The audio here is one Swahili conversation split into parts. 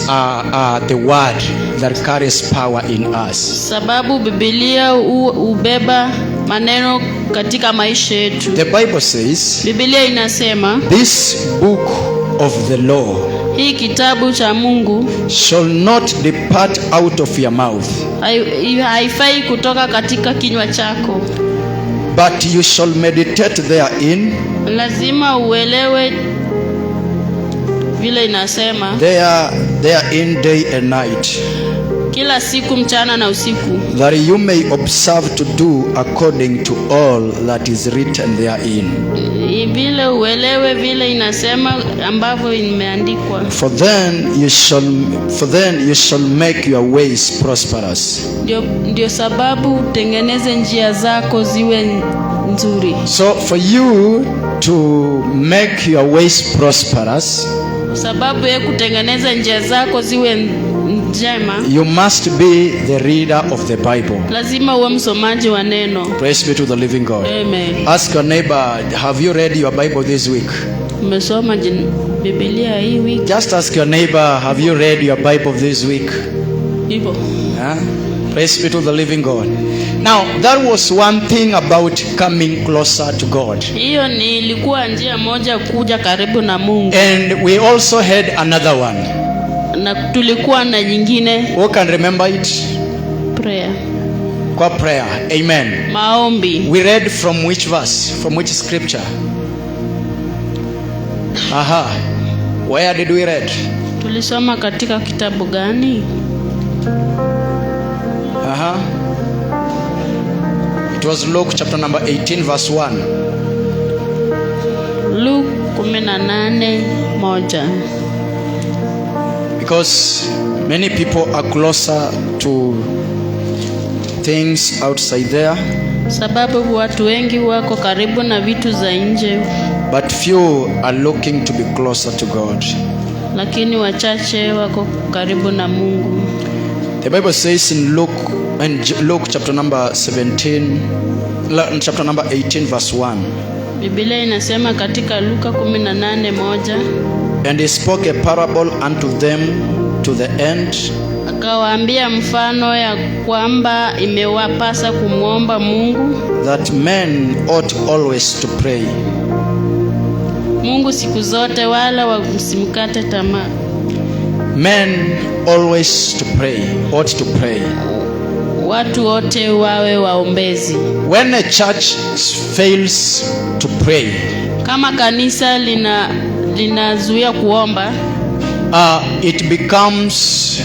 are the word that carries power in us. Sababu Biblia ubeba maneno katika maisha yetu. The Bible says, Biblia inasema, this book of the law hii kitabu cha Mungu shall not depart out of your mouth, haifai kutoka katika kinywa chako, but you shall meditate therein. Lazima uelewe vile inasema, therein day and night, kila siku, mchana na usiku, that you may observe to do according to all that is written therein. Vile uelewe vile inasema ambavyo imeandikwa. For then you shall make your ways prosperous. Ndio sababu utengeneze njia zako ziwe nzuri. So for you to make your ways prosperous, sababu ya kutengeneza njia zako ziwe njema, you must be the reader of the Bible. Lazima uwe msomaji wa neno. Praise be to the living God. Amen. Ask your neighbor, have you read your Bible this week? Umesoma Biblia hii wiki? Just ask your neighbor, have you read your Bible this week? Hivyo. Praise be to the living God. Now, that was one thing about coming closer to God. Hiyo ni ilikuwa njia moja kuja karibu na Mungu. And we also had another one. Na tulikuwa na nyingine. Who can remember it? Prayer. Kwa prayer. Amen. Maombi. We read from which verse? From which scripture? Where did we read? Tulisoma katika kitabu gani? It was Luke chapter number 18 verse 1. Luke 18:1. Because many people are closer to things outside there. Sababu watu wengi wako karibu na vitu za nje. But few are looking to be closer to God. Lakini wachache wako karibu na Mungu. The Bible says in Luke chapter number 18 verse 1. Biblia inasema katika Luka 18:1. And he spoke a parable unto them to the end. Akawaambia mfano ya kwamba imewapasa kumwomba Mungu. That men ought always to pray. Mungu siku zote wala wasimkate tamaa. Men always to pray, ought to pray. Watu wote wawe waombezi. When a church fails to pray, kama kanisa linazuia kuomba, it becomes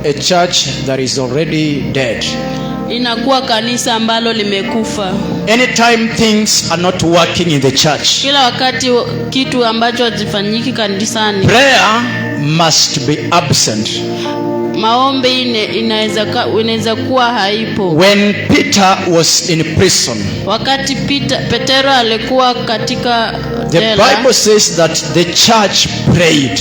a church that is already dead. Inakuwa kanisa ambalo limekufa. Anytime things are not working in the church, kila wakati kitu ambacho hakifanyiki kanisani, prayer must be absent. Maombi inaweza kuwa haipo. When Peter was in prison, wakati Petero alikuwa katika jela, the Bible says that the church prayed.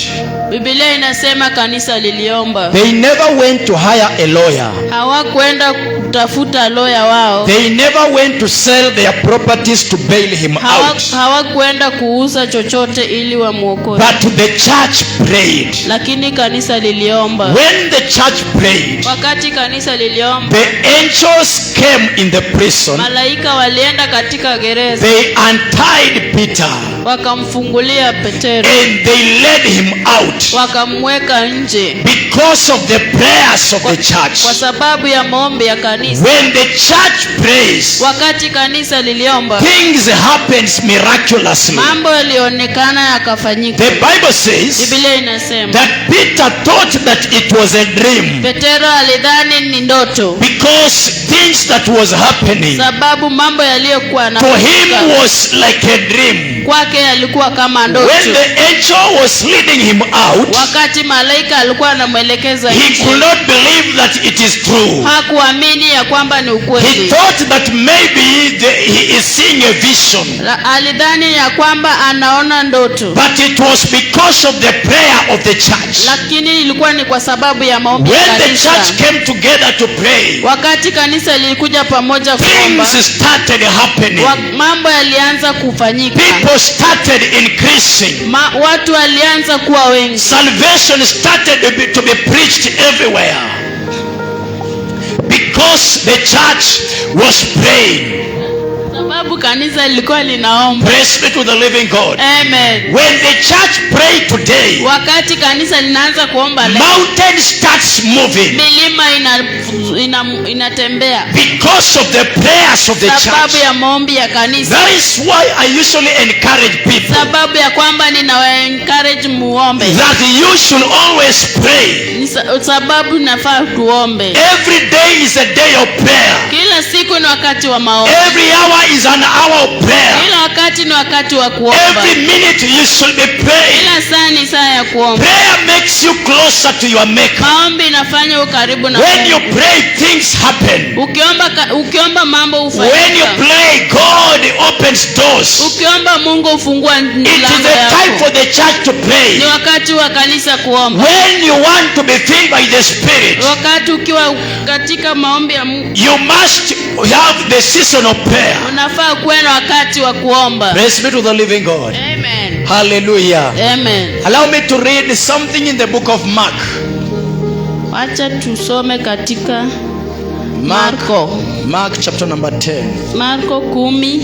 Biblia inasema kanisa liliomba. They never went to hire a lawyer. Hawakwenda kutafuta lawyer wao. They never went to sell their properties to bail him out. Hawakwenda kuuza chochote ili wamuokoe. But the church prayed. Lakini kanisa liliomba. When the church prayed, wakati kanisa liliomba, the angels came in the prison. Malaika walienda katika gereza. They untied Peter. Wakamfungulia Petero. And they led him out. Wakamweka nje. Because of the prayers of the church. Kwa sababu ya maombi ya kanisa. When the church prays, wakati kanisa liliomba, things happens miraculously. Mambo yalionekana yakafanyika. The Bible says, Biblia inasema, that Peter thought that it was a dream. Petero alidhani ni ndoto. Because things that was happening, sababu mambo yaliyokuwa na for him was like a dream. Kwake yalikuwa kama ndoto. When the angel was leading him out, wakati malaika alikuwa anamwelekeza, he could not believe that it is true. Hakuamini ya kwamba ni He ukweli. thought that maybe he is seeing a vision. Alidhani ya kwamba anaona ndoto, But it was because of the prayer of the church. lakini ilikuwa ni kwa sababu ya maombi ya When the kanisa. church came together to pray, Wakati kanisa lilikuja pamoja kuomba, things started happening. mambo yalianza kufanyika. People started increasing. Watu walianza kuwa wengi. Salvation started to be preached everywhere. Because the church was praying. Sababu kanisa lilikuwa linaomba. Praise be to the living God. Amen. When the church pray today, Wakati kanisa linaanza kuomba leo, mountain starts moving. milima inatembea Because of the prayers of the sababu church. ya maombi ya kanisa. That is why I usually encourage people Sababu ya kwamba ninawaencourage muombe. that you should always pray. Ni sababu nafaa tuombe. Every day is a day of prayer. Kila siku ni wakati wa maombi. Every hour is an hour of prayer. Kila wakati ni wakati wa kuomba. Every minute you should be praying. Kila saa ni saa ya kuomba. Prayer makes you closer to your maker. Maombi inafanya ukaribu na When you Mungu. pray, things happen. Ukiomba mambo When you hufanyika. pray, God opens doors. Ukiomba Mungu hufungua It is milango the time yako. for the church to pray. Ni wakati wa kanisa kuomba. When you want to be filled by the Spirit, Wakati ukiwa katika maombi ya Mungu, you must have the season of prayer. unafaa kuwa na wakati wa kuomba. Praise be to the living God. Amen. Hallelujah. Amen. Allow me to read something in the book of Mark. Wacha tusome katika Marko. Mark chapter number 10. Marko 10.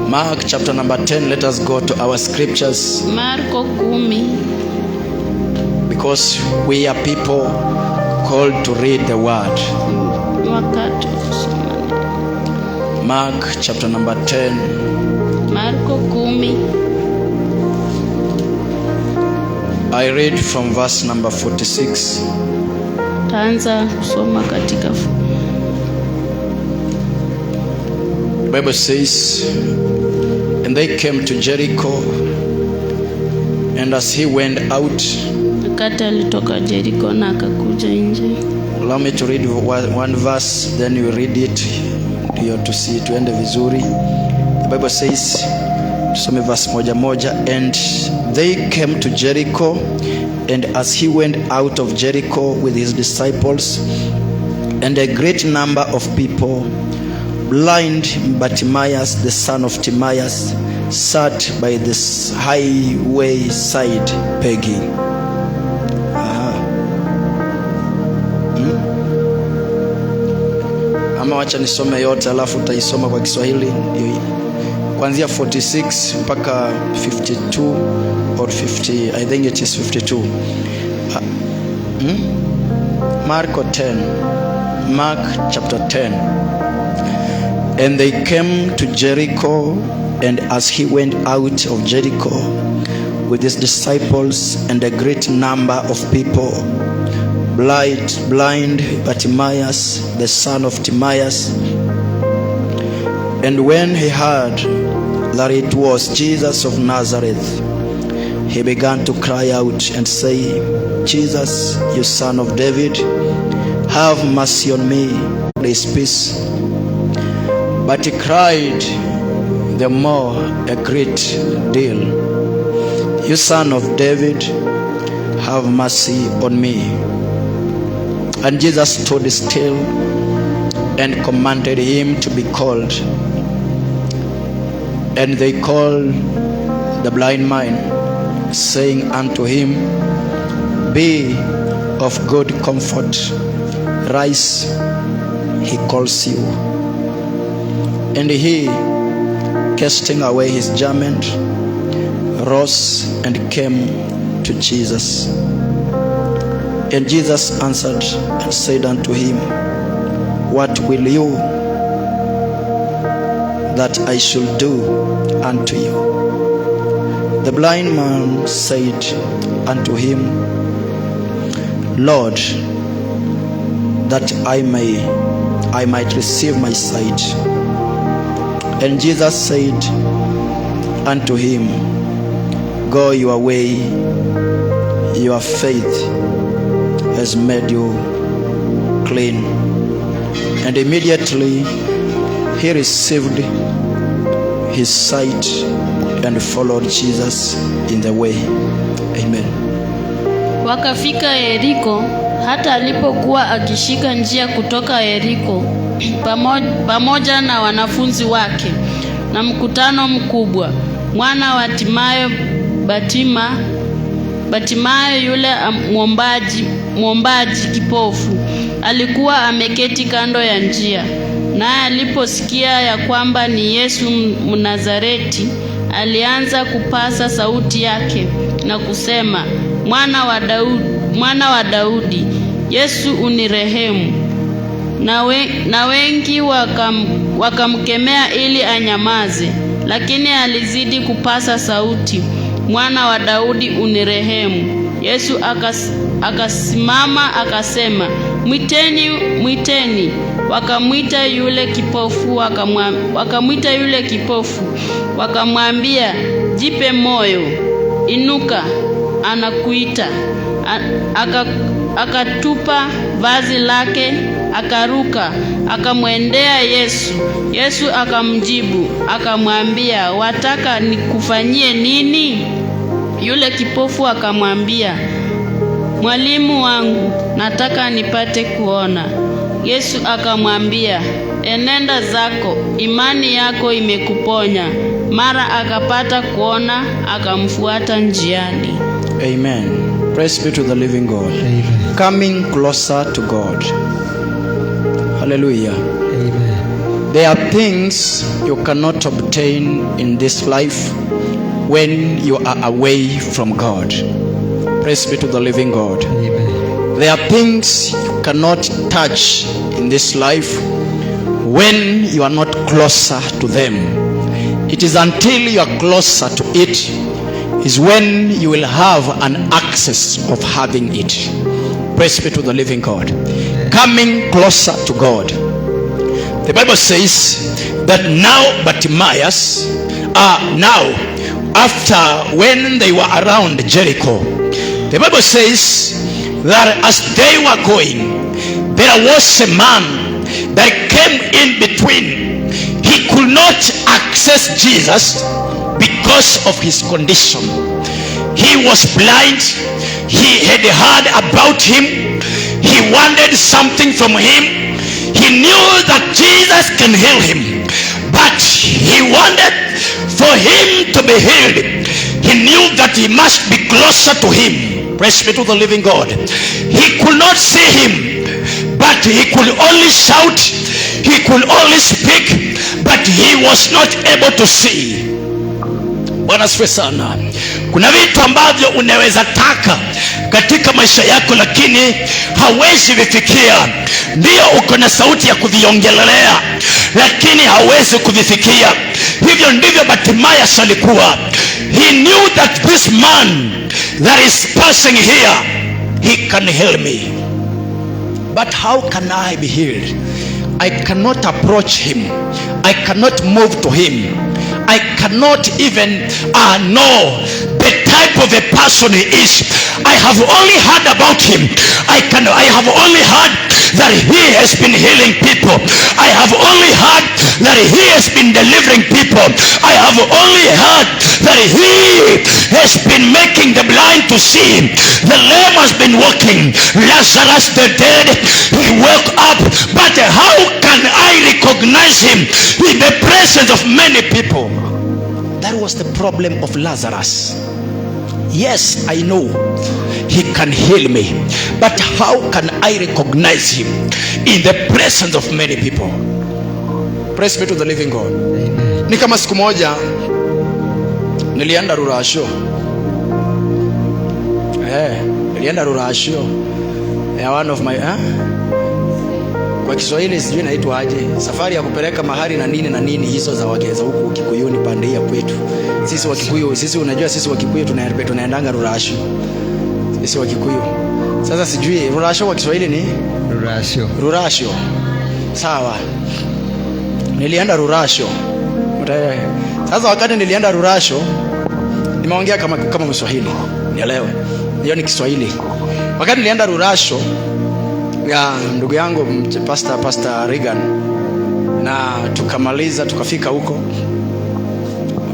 Mark chapter number 10. Let us go to our scriptures Marko 10. because we are people called to read the word. Wakati wa kusoma. Mark chapter number 10. Marko 10. I read from verse number 46. Taanza kusoma katika The Bible says, and they came to Jericho, and as he went out, wakati alitoka Jericho na akakuja nje. allow me to read one verse, then you read it, ndio tuende vizuri. The Bible says, tusome verse moja moja, and they came to Jericho, and as he went out of Jericho with his disciples and a great number of people, blind Bartimaeus the son of Timaeus sat by this highway side begging. Ama wacha nisome yote alafu utaisoma kwa Kiswahili kuanzia 46 mpaka 52 or 50. I think it is 52. Marko 10. Mark chapter 10. And they came to Jericho, and as he went out of Jericho with his disciples and a great number of people, blind Bartimaeus the son of Timaeus, and when he heard that it was Jesus of Nazareth, he began to cry out and say, Jesus, you son of David, have mercy on me. There is peace. But he cried the more a great deal, you son of David, have mercy on me. And Jesus stood still and commanded him to be called. And they called the blind man, saying unto him, Be of good comfort, rise, he calls you. And he, casting away his garment, rose and came to Jesus. And Jesus answered and said unto him, What will you that I should do unto you? The blind man said unto him, Lord, that I might receive my sight. And Jesus said unto him, Go your way, your faith has made you clean. And immediately he received his sight and followed Jesus in the way. Amen. Wakafika Yeriko. Hata alipokuwa akishika njia kutoka Yeriko pamoja na wanafunzi wake na mkutano mkubwa, mwana wa Batimayo yule mwombaji kipofu alikuwa ameketi kando ya njia. Naye aliposikia ya kwamba ni Yesu Mnazareti, alianza kupasa sauti yake na kusema, Mwana wa Daudi, Yesu unirehemu. Na wengi wakamkemea ili anyamaze, lakini alizidi kupasa sauti, Mwana wa Daudi unirehemu. Yesu akasimama akasema, Mwiteni. Wakamwita yule kipofu, wakamwambia, jipe moyo, inuka, anakuita. Akatupa vazi lake, akaruka, akamwendea Yesu. Yesu akamjibu, akamwambia, wataka nikufanyie nini? Yule kipofu akamwambia, Mwalimu wangu, nataka nipate kuona. Yesu akamwambia, enenda zako, imani yako imekuponya. Mara akapata kuona, akamfuata njiani. Amen. Praise be to the living God. Amen. Coming closer to God. Hallelujah. Amen. There are things you cannot obtain in this life when you are away from God. Praise be to the living God. Amen. There are things you cannot touch in this life when you are not closer to them. It is until you are closer to it is when you will have an access of having it. Praise be to the living God. Coming closer to God. The Bible says that now Bartimaeus, after when they were around Jericho, the Bible says that as they were going, there was a man that came in between. He could not access Jesus because of his condition. He was blind. He had heard about him. He wanted something from him. He knew that Jesus can heal him, but he wanted for him to be healed. He knew that he must be closer to him. Praise be to the living God. He could not see him, but he could only shout. He could only speak, but he was not able to see. Bwana asifiwe sana. Kuna vitu ambavyo unaweza taka katika maisha yako, lakini hawezi vifikia. Ndio uko na sauti ya kuviongelelea, lakini hawezi kuvifikia. Hivyo ndivyo Bartimaeus alikuwa. He knew that this man that is passing here, he can heal me. But how can I be healed? I cannot approach him. I cannot move to him. I cannot even know the type of a person he is. I have only heard about him. I have only heard that he has been healing people. I have only heard that he has been delivering people. I have only heard that he has been making the blind to see. The lame has been walking. Lazarus the dead, he woke up. But how can I recognize him in the presence of many people? That was the problem of Lazarus. Yes, I know he can heal me, but how can I recognize him in the presence of many people? Praise be to the living God. Amen. Ni kama siku moja nilienda Rurasho. Nilienda Rurasho. One of my kwa Kiswahili sijui naitwa aje, safari ya kupeleka mahali na nini hizo za wageza huku Kikuyuni pande ya kwetu. Sisi wa Kikuyu, unajua sisi wa Kikuyu tunaendanga Rurasho. Sisi wa Kikuyu. Sasa sijui Rurasho kwa Kiswahili ni Rurasho. Sawa. Nilienda Rurasho. Sasa wakati nilienda Rurasho, nimeongea kama Mswahili. Nielewe. Hiyo ni Kiswahili. Wakati nilienda Rurasho, ya ndugu yangu Pastor Regan, na tukamaliza, tukafika huko,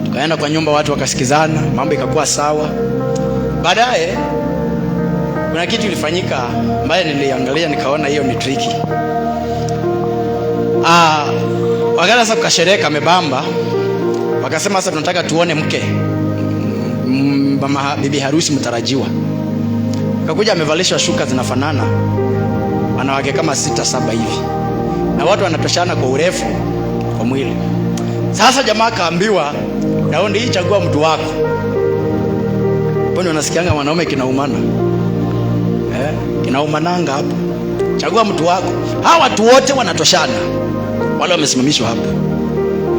tukaenda kwa nyumba, watu wakasikizana, mambo ikakuwa sawa. Baadaye kuna kitu ilifanyika ambaye niliangalia nikaona hiyo ni tricky. Wakati sasa tukashereheka kamebamba, wakasema sasa tunataka tuone mke bibi harusi mtarajiwa. Kakuja amevalishwa shuka zinafanana, wanawake kama 6-7 hivi, na watu wanatoshana kwa urefu kwa mwili. Sasa jamaa kaambiwa, raundi hii chagua mtu wako. Mbona unasikianga wanaume kinaumana? Kinaumananga hapo. Chagua mtu wako. Hawa watu wote wanatoshana, wale wamesimamishwa hapo.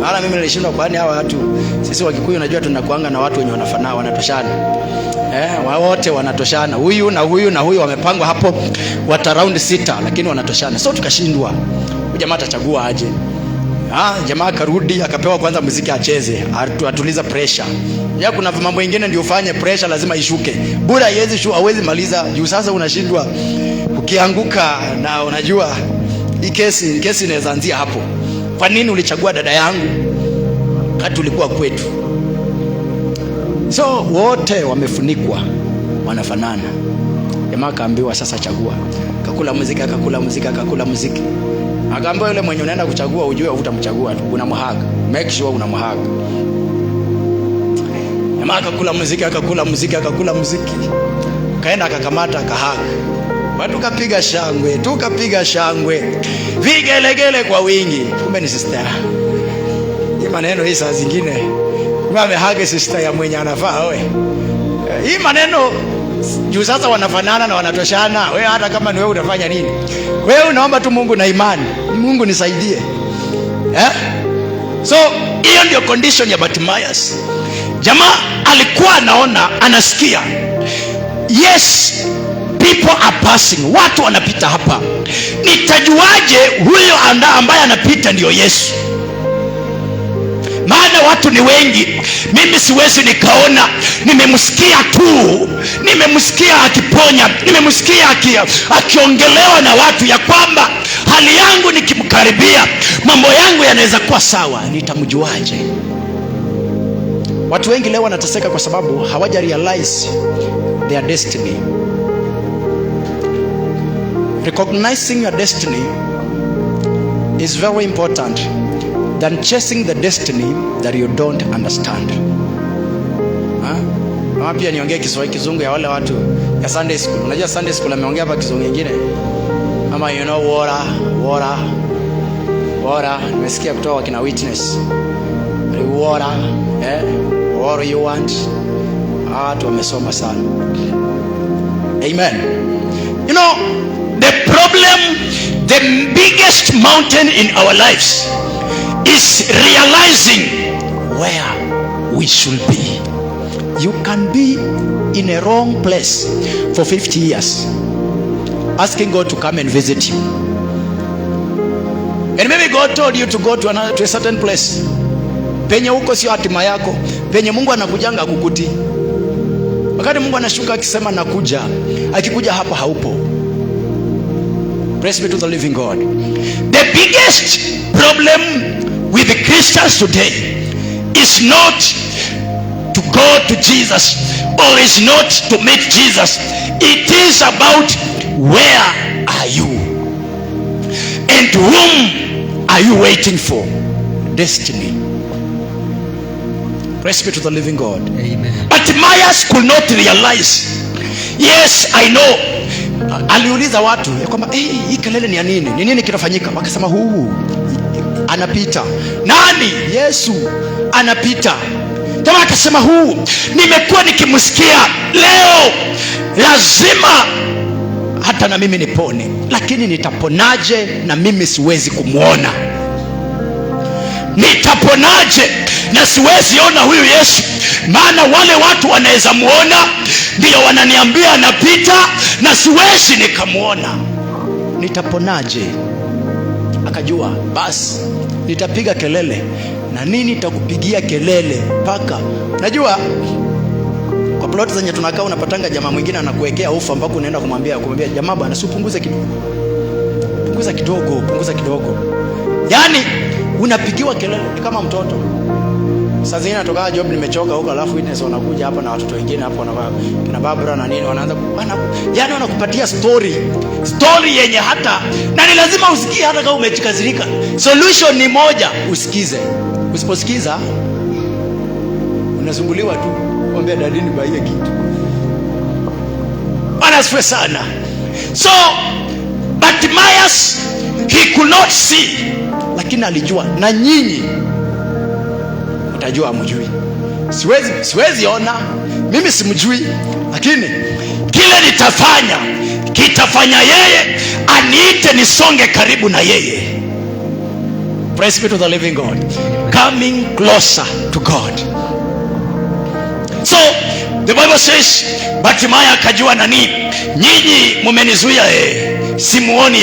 Maana mimi nilishindwa, kwani hawa watu sisi Wakikuyu unajua tunakuanga na watu wenye wanafanana, wanatoshana. Wote wanatoshana. Huyu na huyu na huyu wamepangwa hapo, wata round 6 lakini wanatoshana. So tukashindwa. Huyu jamaa atachagua aje? Jamaa karudi akapewa kwanza muziki acheze, atuliza pressure. Ya kuna mambo mengine ndio ufanye pressure lazima ishuke. Bora hawezi maliza juu sasa unashindwa. Ukianguka na unajua hii kesi inaweza anzia hapo. Kwa nini ulichagua dada yangu kati ulikuwa kwetu? So wote wamefunikwa, wanafanana. Jamaa kaambiwa sasa chagua. Kakula muziki, akakula muziki. Akaambiwa yule mwenye unaenda kuchagua ujue utamchagua tu, unamhaga. Make sure unamhaga. Jamaa akakula muziki. Kaenda akakamata akahaga. Watu tukapiga shangwe. Vigelegele kwa wingi. Kumbe ni sister. Hii maneno hii saa zingine amehage sister ya mwenye anafaa wewe. Hii maneno juu sasa wanafanana na wanatoshana. Wewe hata kama ni wewe utafanya nini? Wewe unaomba tu Mungu na imani. Mungu nisaidie. So hiyo ndio condition ya Bartimaeus. Jamaa alikuwa anaona, anasikia. Yes, people are passing. Watu wanapita hapa. Nitajuaje huyo ambaye anapita ndio Yesu? Maana watu ni wengi. Mimi siwezi nikaona. Nimemsikia tu. Nimemsikia akiponya. Nimemsikia akiongelewa na watu ya kwamba hali yangu nikimkaribia mambo yangu yanaweza kuwa sawa. Nitamjuaje? Watu wengi leo wanateseka kwa sababu hawaja realize their destiny. Recognizing your destiny is very important than chasing the destiny that you don't understand. Pia niongee Kiswahili kizungu ya wale watu ya Sunday school. Unajua Sunday school ameongea hapa kizungu kingine. Ama you know water. Nimesikia kutoka kina Witness. What you want? Watu wamesoma sana. Amen. You know, the biggest mountain in our lives is realizing where we should be. You can be in a wrong place for 50 years asking God to come and visit you, and maybe God told you to go to a certain place. Penye huko sio hatima yako. Penye Mungu anakujanga kukuti. Wakati Mungu anashuka akisema nakuja, akikuja hapa haupo. Praise be to the living God. The biggest problem with the Christians today is not to go to Jesus or is not to meet Jesus. It is about where are you and whom are you waiting for? Destiny. Praise be to the living God. Amen. Bartimaeus could not realize. Yes, I know. Aliuliza watu ya kwamba hii kelele ni ya nini? Ni nini kinafanyika? Wakasema huu anapita. Nani? Yesu anapita. Jamaa akasema huu nimekuwa nikimsikia, leo lazima hata na mimi nipone. Lakini nitaponaje na mimi siwezi kumuona? Nitaponaje na siwezi ona huyu Yesu? Maana wale watu wanaweza muona, ndio wananiambia anapita, na siwezi nikamuona. Nitaponaje? Akajua basi nitapiga kelele. Na nini nitakupigia kelele? Paka najua kwa plot zenye tunakaa unapatanga jamaa mwingine anakuwekea ufa mpaka unaenda kumwambia jamaa bwana usipunguze kidogo. punguza kidogo. Yaani unapigiwa kelele kama mtoto. Sasa zingine natoka job, nimechoka huko, alafu witness wanakuja hapa na watoto wengine hapo na kina Barbara na nini, wanaanza yaani wanakupatia story yenye hata na ni lazima usikie, hata kama umechikazirika. Solution ni moja, usikize. Usiposikiza unasumbuliwa tu. Mwambie dadini baie kitu. Anasifwe sana. So Bartimaeus, he could not see, lakini alijua. Na nyinyi utajua hamjui. Siwezi ona, mimi simjui, lakini kile nitafanya kitafanya yeye aniite nisonge karibu na yeye. Praise be to the living God. Coming closer to God. So the Bible says Bartimaeus akajua nani, nyinyi mumenizuia simuoni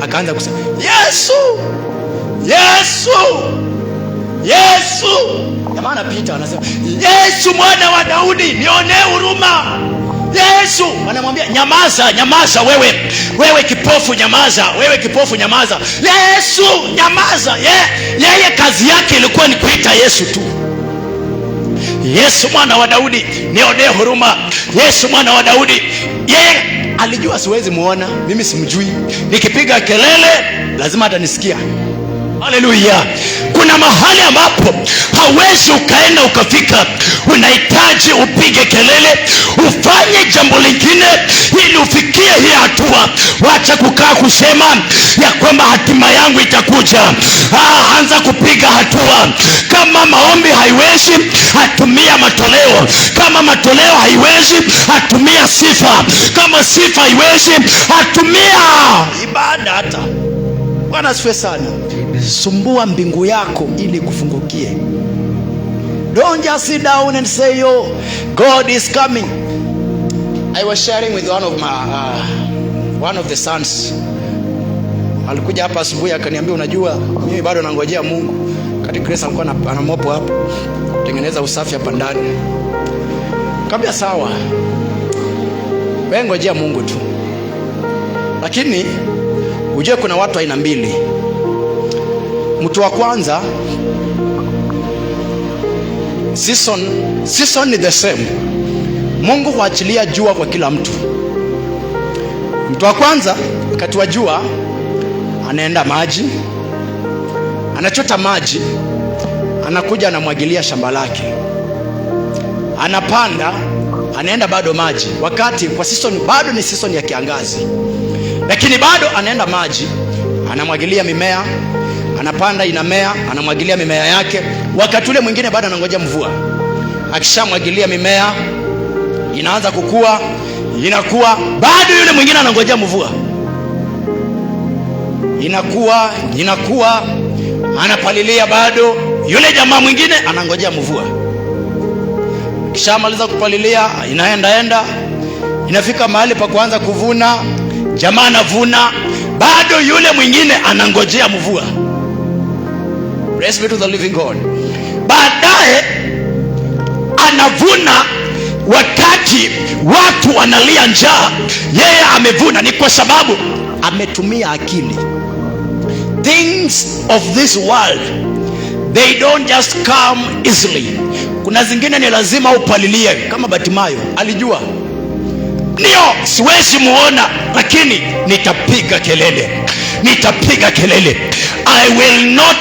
akaanza kusema Yesu. Jamaa anapita anasema, Yesu mwana wa Daudi, nionee huruma. Yesu anamwambia, nyamaza wewe kipofu, nyamaza. Yesu nyamaza. Yeye kazi yake ilikuwa ni kuita Yesu tu. Yesu mwana wa Daudi, nionee huruma. Yesu mwana wa Daudi. Yeye alijua siwezi muona, mimi simjui. Nikipiga kelele lazima atanisikia. Haleluya. Kuna mahali ambapo hawezi ukaenda ukafika, unahitaji upige kelele, ufanye jambo lingine ili ufikie hii hatua. Wacha kukaa kusema ya kwamba hatima yangu itakuja. Anza kupiga hatua. Kama maombi haiwezi, atumia matoleo. Kama matoleo haiwezi, atumia sifa. Kama sifa haiwezi, atumia ibada. Hata Bwana asifiwe sana. Sumbua mbingu yako ili kufungukie. Don't just sit down and say, yo, God is coming. I was sharing with one of the sons. Alikuja hapa asubuhi akaniambia, unajua mimi bado nangojea Mungu. Kati Grace alikuwa ana mopo hapa, tengeneza usafi hapa ndani. Kabla sawa, wewe ngojea Mungu tu. Lakini ujue kuna watu aina mbili. Mtu wa kwanza, season ni the same. Mungu huachilia jua kwa kila mtu. Mtu wa kwanza wakati wa jua anaenda maji, anachota maji, anakuja anamwagilia shamba lake, anapanda, anaenda bado maji. Wakati kwa season bado ni season ya kiangazi, lakini bado anaenda maji, anamwagilia mimea, anapanda, inamea, anamwagilia mimea yake. Wakati ule mwingine bado anangoja mvua. Akishamwagilia mimea, inaanza kukua, inakuwa, bado yule mwingine anangoja mvua. Inakuwa, anapalilia, bado yule jamaa mwingine anangojea mvua. Kishamaliza kupalilia, inaenda, inafika mahali pa kuanza kuvuna, jamaa anavuna, bado yule mwingine anangojea mvua. Praise be to the living God. Baadaye anavuna wakati watu wanalia njaa, yeye amevuna. Ni kwa sababu ametumia akili. Things of this world, they don't just come easily. Kuna zingine ni lazima upalilie. Kama Bartimayo alijua, ndio siwezi muona, lakini nitapiga kelele. I will not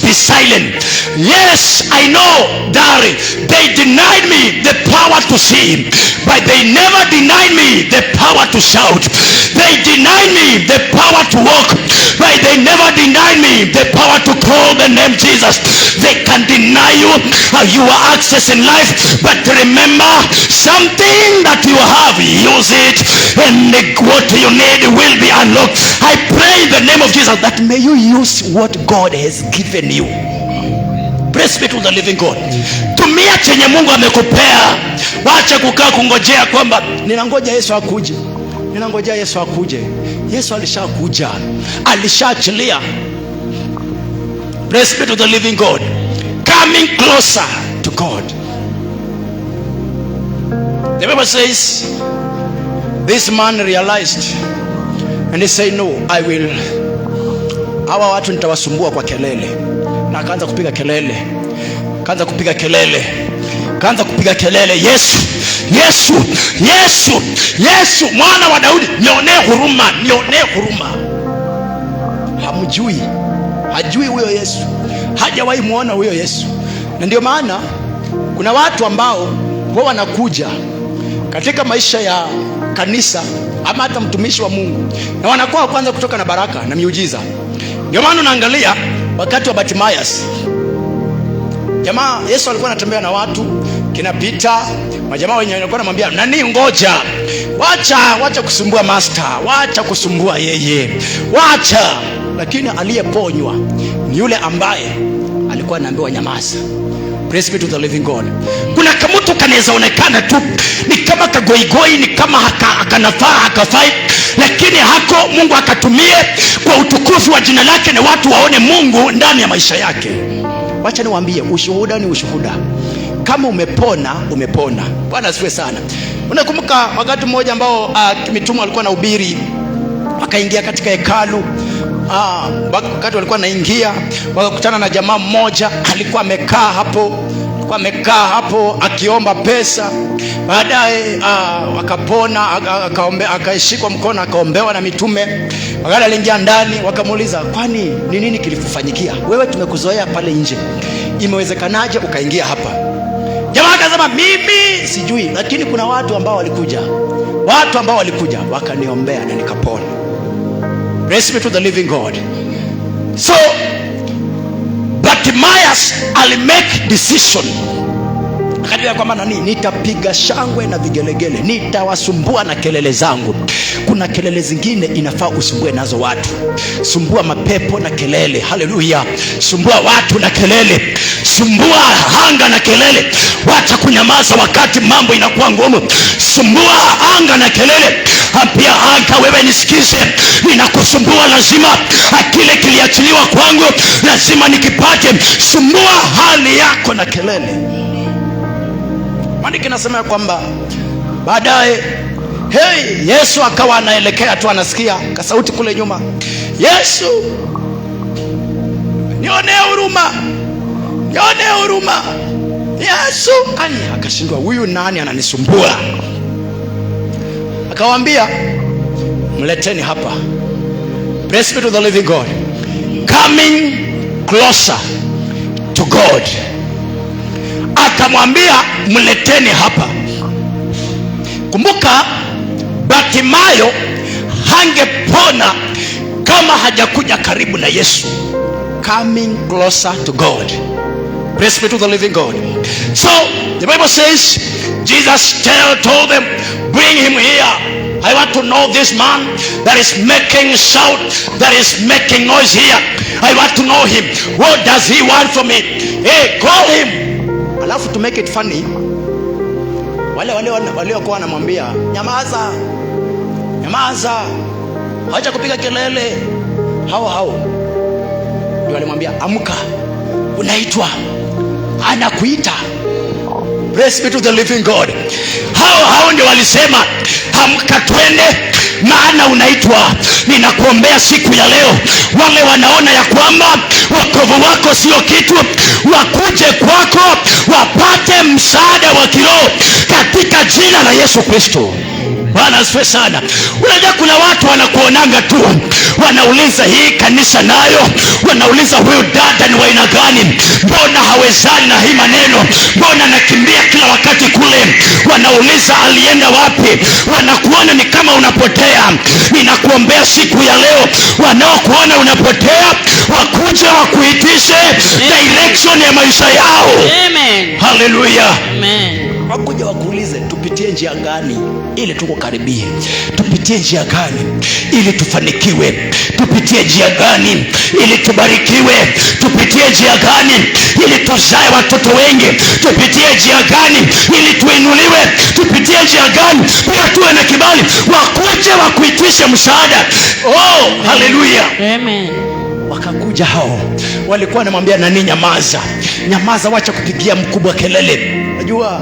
be silent. Yes, I know that they denied me the power to see, but they never denied me the power to shout. They denied me the power to walk, but they never denied me the power to call the name Jesus. They can deny you your access in life, but remember something that you have, use it, and what you need will be unlocked. I pray in the name of Jesus that may you use what God has given you. Praise be to the living God. Tumia chenye Mungu amekupea. Wacha kukaa kungojea kwamba ninangoja Yesu akuje. Yesu alishakuja, alishaachilia. Praise be to the living God. Coming closer to God. The Bible says this man realized and he said, no, I will hawa watu nitawasumbua kwa kelele. Na akaanza kupiga kelele, akaanza kupiga kelele, akaanza kupiga kelele, Yesu, Yesu, Yesu, Yesu, mwana wa Daudi, nionee huruma, nionee huruma. Hamjui, hajui huyo Yesu, hajawahi muona huyo Yesu. Na ndio maana kuna watu ambao wao wanakuja katika maisha ya kanisa ama hata mtumishi wa Mungu, na wanakuwa kwanza kutoka na baraka na miujiza. Ndio maana unaangalia wakati wa Bartimaeus, jamaa Yesu alikuwa anatembea na watu kinapita, majamaa wenyewe walikuwa wanamwambia, nani, ngoja, wacha kusumbua master, wacha kusumbua yeye, wacha. Lakini aliyeponywa ni yule ambaye alikuwa anaambiwa nyamaza. Praise be to the living God. Kuna kamutu kanaweza onekana tu ni kama kagoigoi, ni kama hakanafaa, hakafai, lakini hako Mungu akatumie kwa utukufu wa jina lake na watu waone Mungu ndani ya maisha yake. Wacha niwaambie, ushuhuda ni ushuhuda. Kama umepona, umepona. Bwana asifiwe sana. Unakumbuka wakati mmoja ambao mitume walikuwa na ubiri, wakaingia katika hekalu. Wakati walikuwa naingia, wakakutana na jamaa mmoja alikuwa amekaa hapo akiomba pesa. Baadaye akapona, akaishikwa mkono, akaombewa na mitume. Wakati aliingia ndani, wakamuuliza, kwani ni nini kilifanyikia? Wewe tumekuzoea pale nje, imewezekanaje ukaingia hapa? Jamaa akasema, mimi sijui, lakini kuna watu ambao walikuja wakaniombea na nikapona. Praise be to the living God. So Bartimaeus alimake decision, akajua kwamba nitapiga shangwe na vigelegele, nitawasumbua na kelele zangu. Kuna kelele zingine inafaa usumbue nazo watu. Sumbua mapepo na kelele. Haleluya. Sumbua watu na kelele, sumbua anga na kelele. Wacha kunyamaza wakati mambo inakuwa ngumu. Sumbua anga na kelele. Pia anga, wewe nisikize, ninakusumbua, lazima kile kiliachiliwa kwangu lazima nikipate. Sumbua hali yako na kelele. Maana kinasema kwamba baadaye Yesu akawa anaelekea tu, anasikia kasauti kule nyuma, Yesu, nionee huruma, nionee huruma, Yesu. Akashindwa, huyu nani ananisumbua? Akawaambia, mleteni hapa. Praise be to the living God. Coming closer to God. Akamwambia, mleteni hapa. Kumbuka, Bartimayo hangepona kama hajakuja karibu na Yesu. Coming closer to God. Praise be to the living God. So the Bible says, Jesus told them, bring him here. I want to know this man that is making shout, that is making noise here. I want to know him. What does he want from me? Hey, call him. Alafu to make it funny, waliokuwa wanamwambia, nyamaza, nyamaza, acha kupiga kelele, hao ndio walimwambia, amka, unaitwa, anakuita. Praise be to the living God. Hao ndio walisema, amka twende, maana unaitwa. Ninakuombea siku ya leo, wale wanaona ya kwamba wokovu wako sio kitu, wakuje kwako wapate msaada wa kiroho katika jina la Yesu Kristo. Bwana asifiwe sana. Unajua kuna watu wanakuonanga tu, wanauliza hii kanisa nayo, wanauliza huyu dada ni wa aina gani, mbona hawezani na hii maneno, mbona anakimbia kila wakati kule, wanauliza alienda wapi, wanakuona ni kama unapotea. Ninakuombea siku ya leo, wanaokuona unapotea wakuje wakuitishe direction ya maisha yao. Amen. Hallelujah. Amen. Wakuja wakuulize, tupitie njia gani ili tukukaribie? Tupitie njia gani ili tufanikiwe? Tupitie njia gani ili tubarikiwe? Tupitie njia gani ili tuzae watoto wengi? Tupitie njia gani ili tuinuliwe? Tupitie njia gani ili tuwe na kibali? Wakuje wakuitishe msaada. Oh, haleluya. Amen. Wakakuja hao, walikuwa wanamwambia nani, nyamaza, nyamaza, wacha kupigia mkubwa kelele. Unajua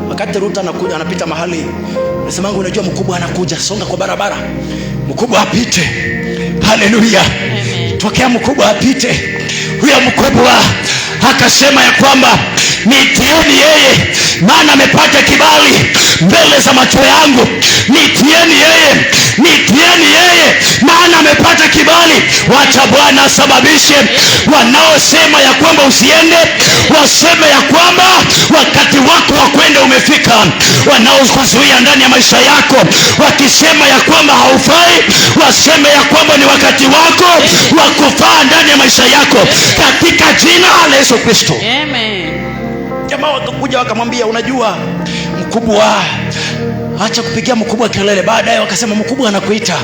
wakati Ruta anakuja, anapita mahali, nasema unajua mkubwa anakuja, songa kwa barabara, mkubwa apite. Haleluya. tokea mkubwa apite. Huyo mkubwa akasema ya kwamba niitieni yeye, maana amepata kibali mbele za macho yangu. Niitieni yeye, niitieni yeye, maana amepata kibali. Wacha Bwana asababishe wanaosema ya kwamba usiende waseme ya kwamba wakati wako wa kwenda umefika. Wanaokuzuia ndani ya maisha yako wakisema ya kwamba haufai, waseme ya kwamba ni wakati wako wa kufaa ndani ya maisha yako, katika jina la Yesu Kristo. Amen. Jamaa wakakuja wakamwambia, unajua mkubwa, acha kupigia mkubwa kelele. Baadaye wakasema, mkubwa anakuita,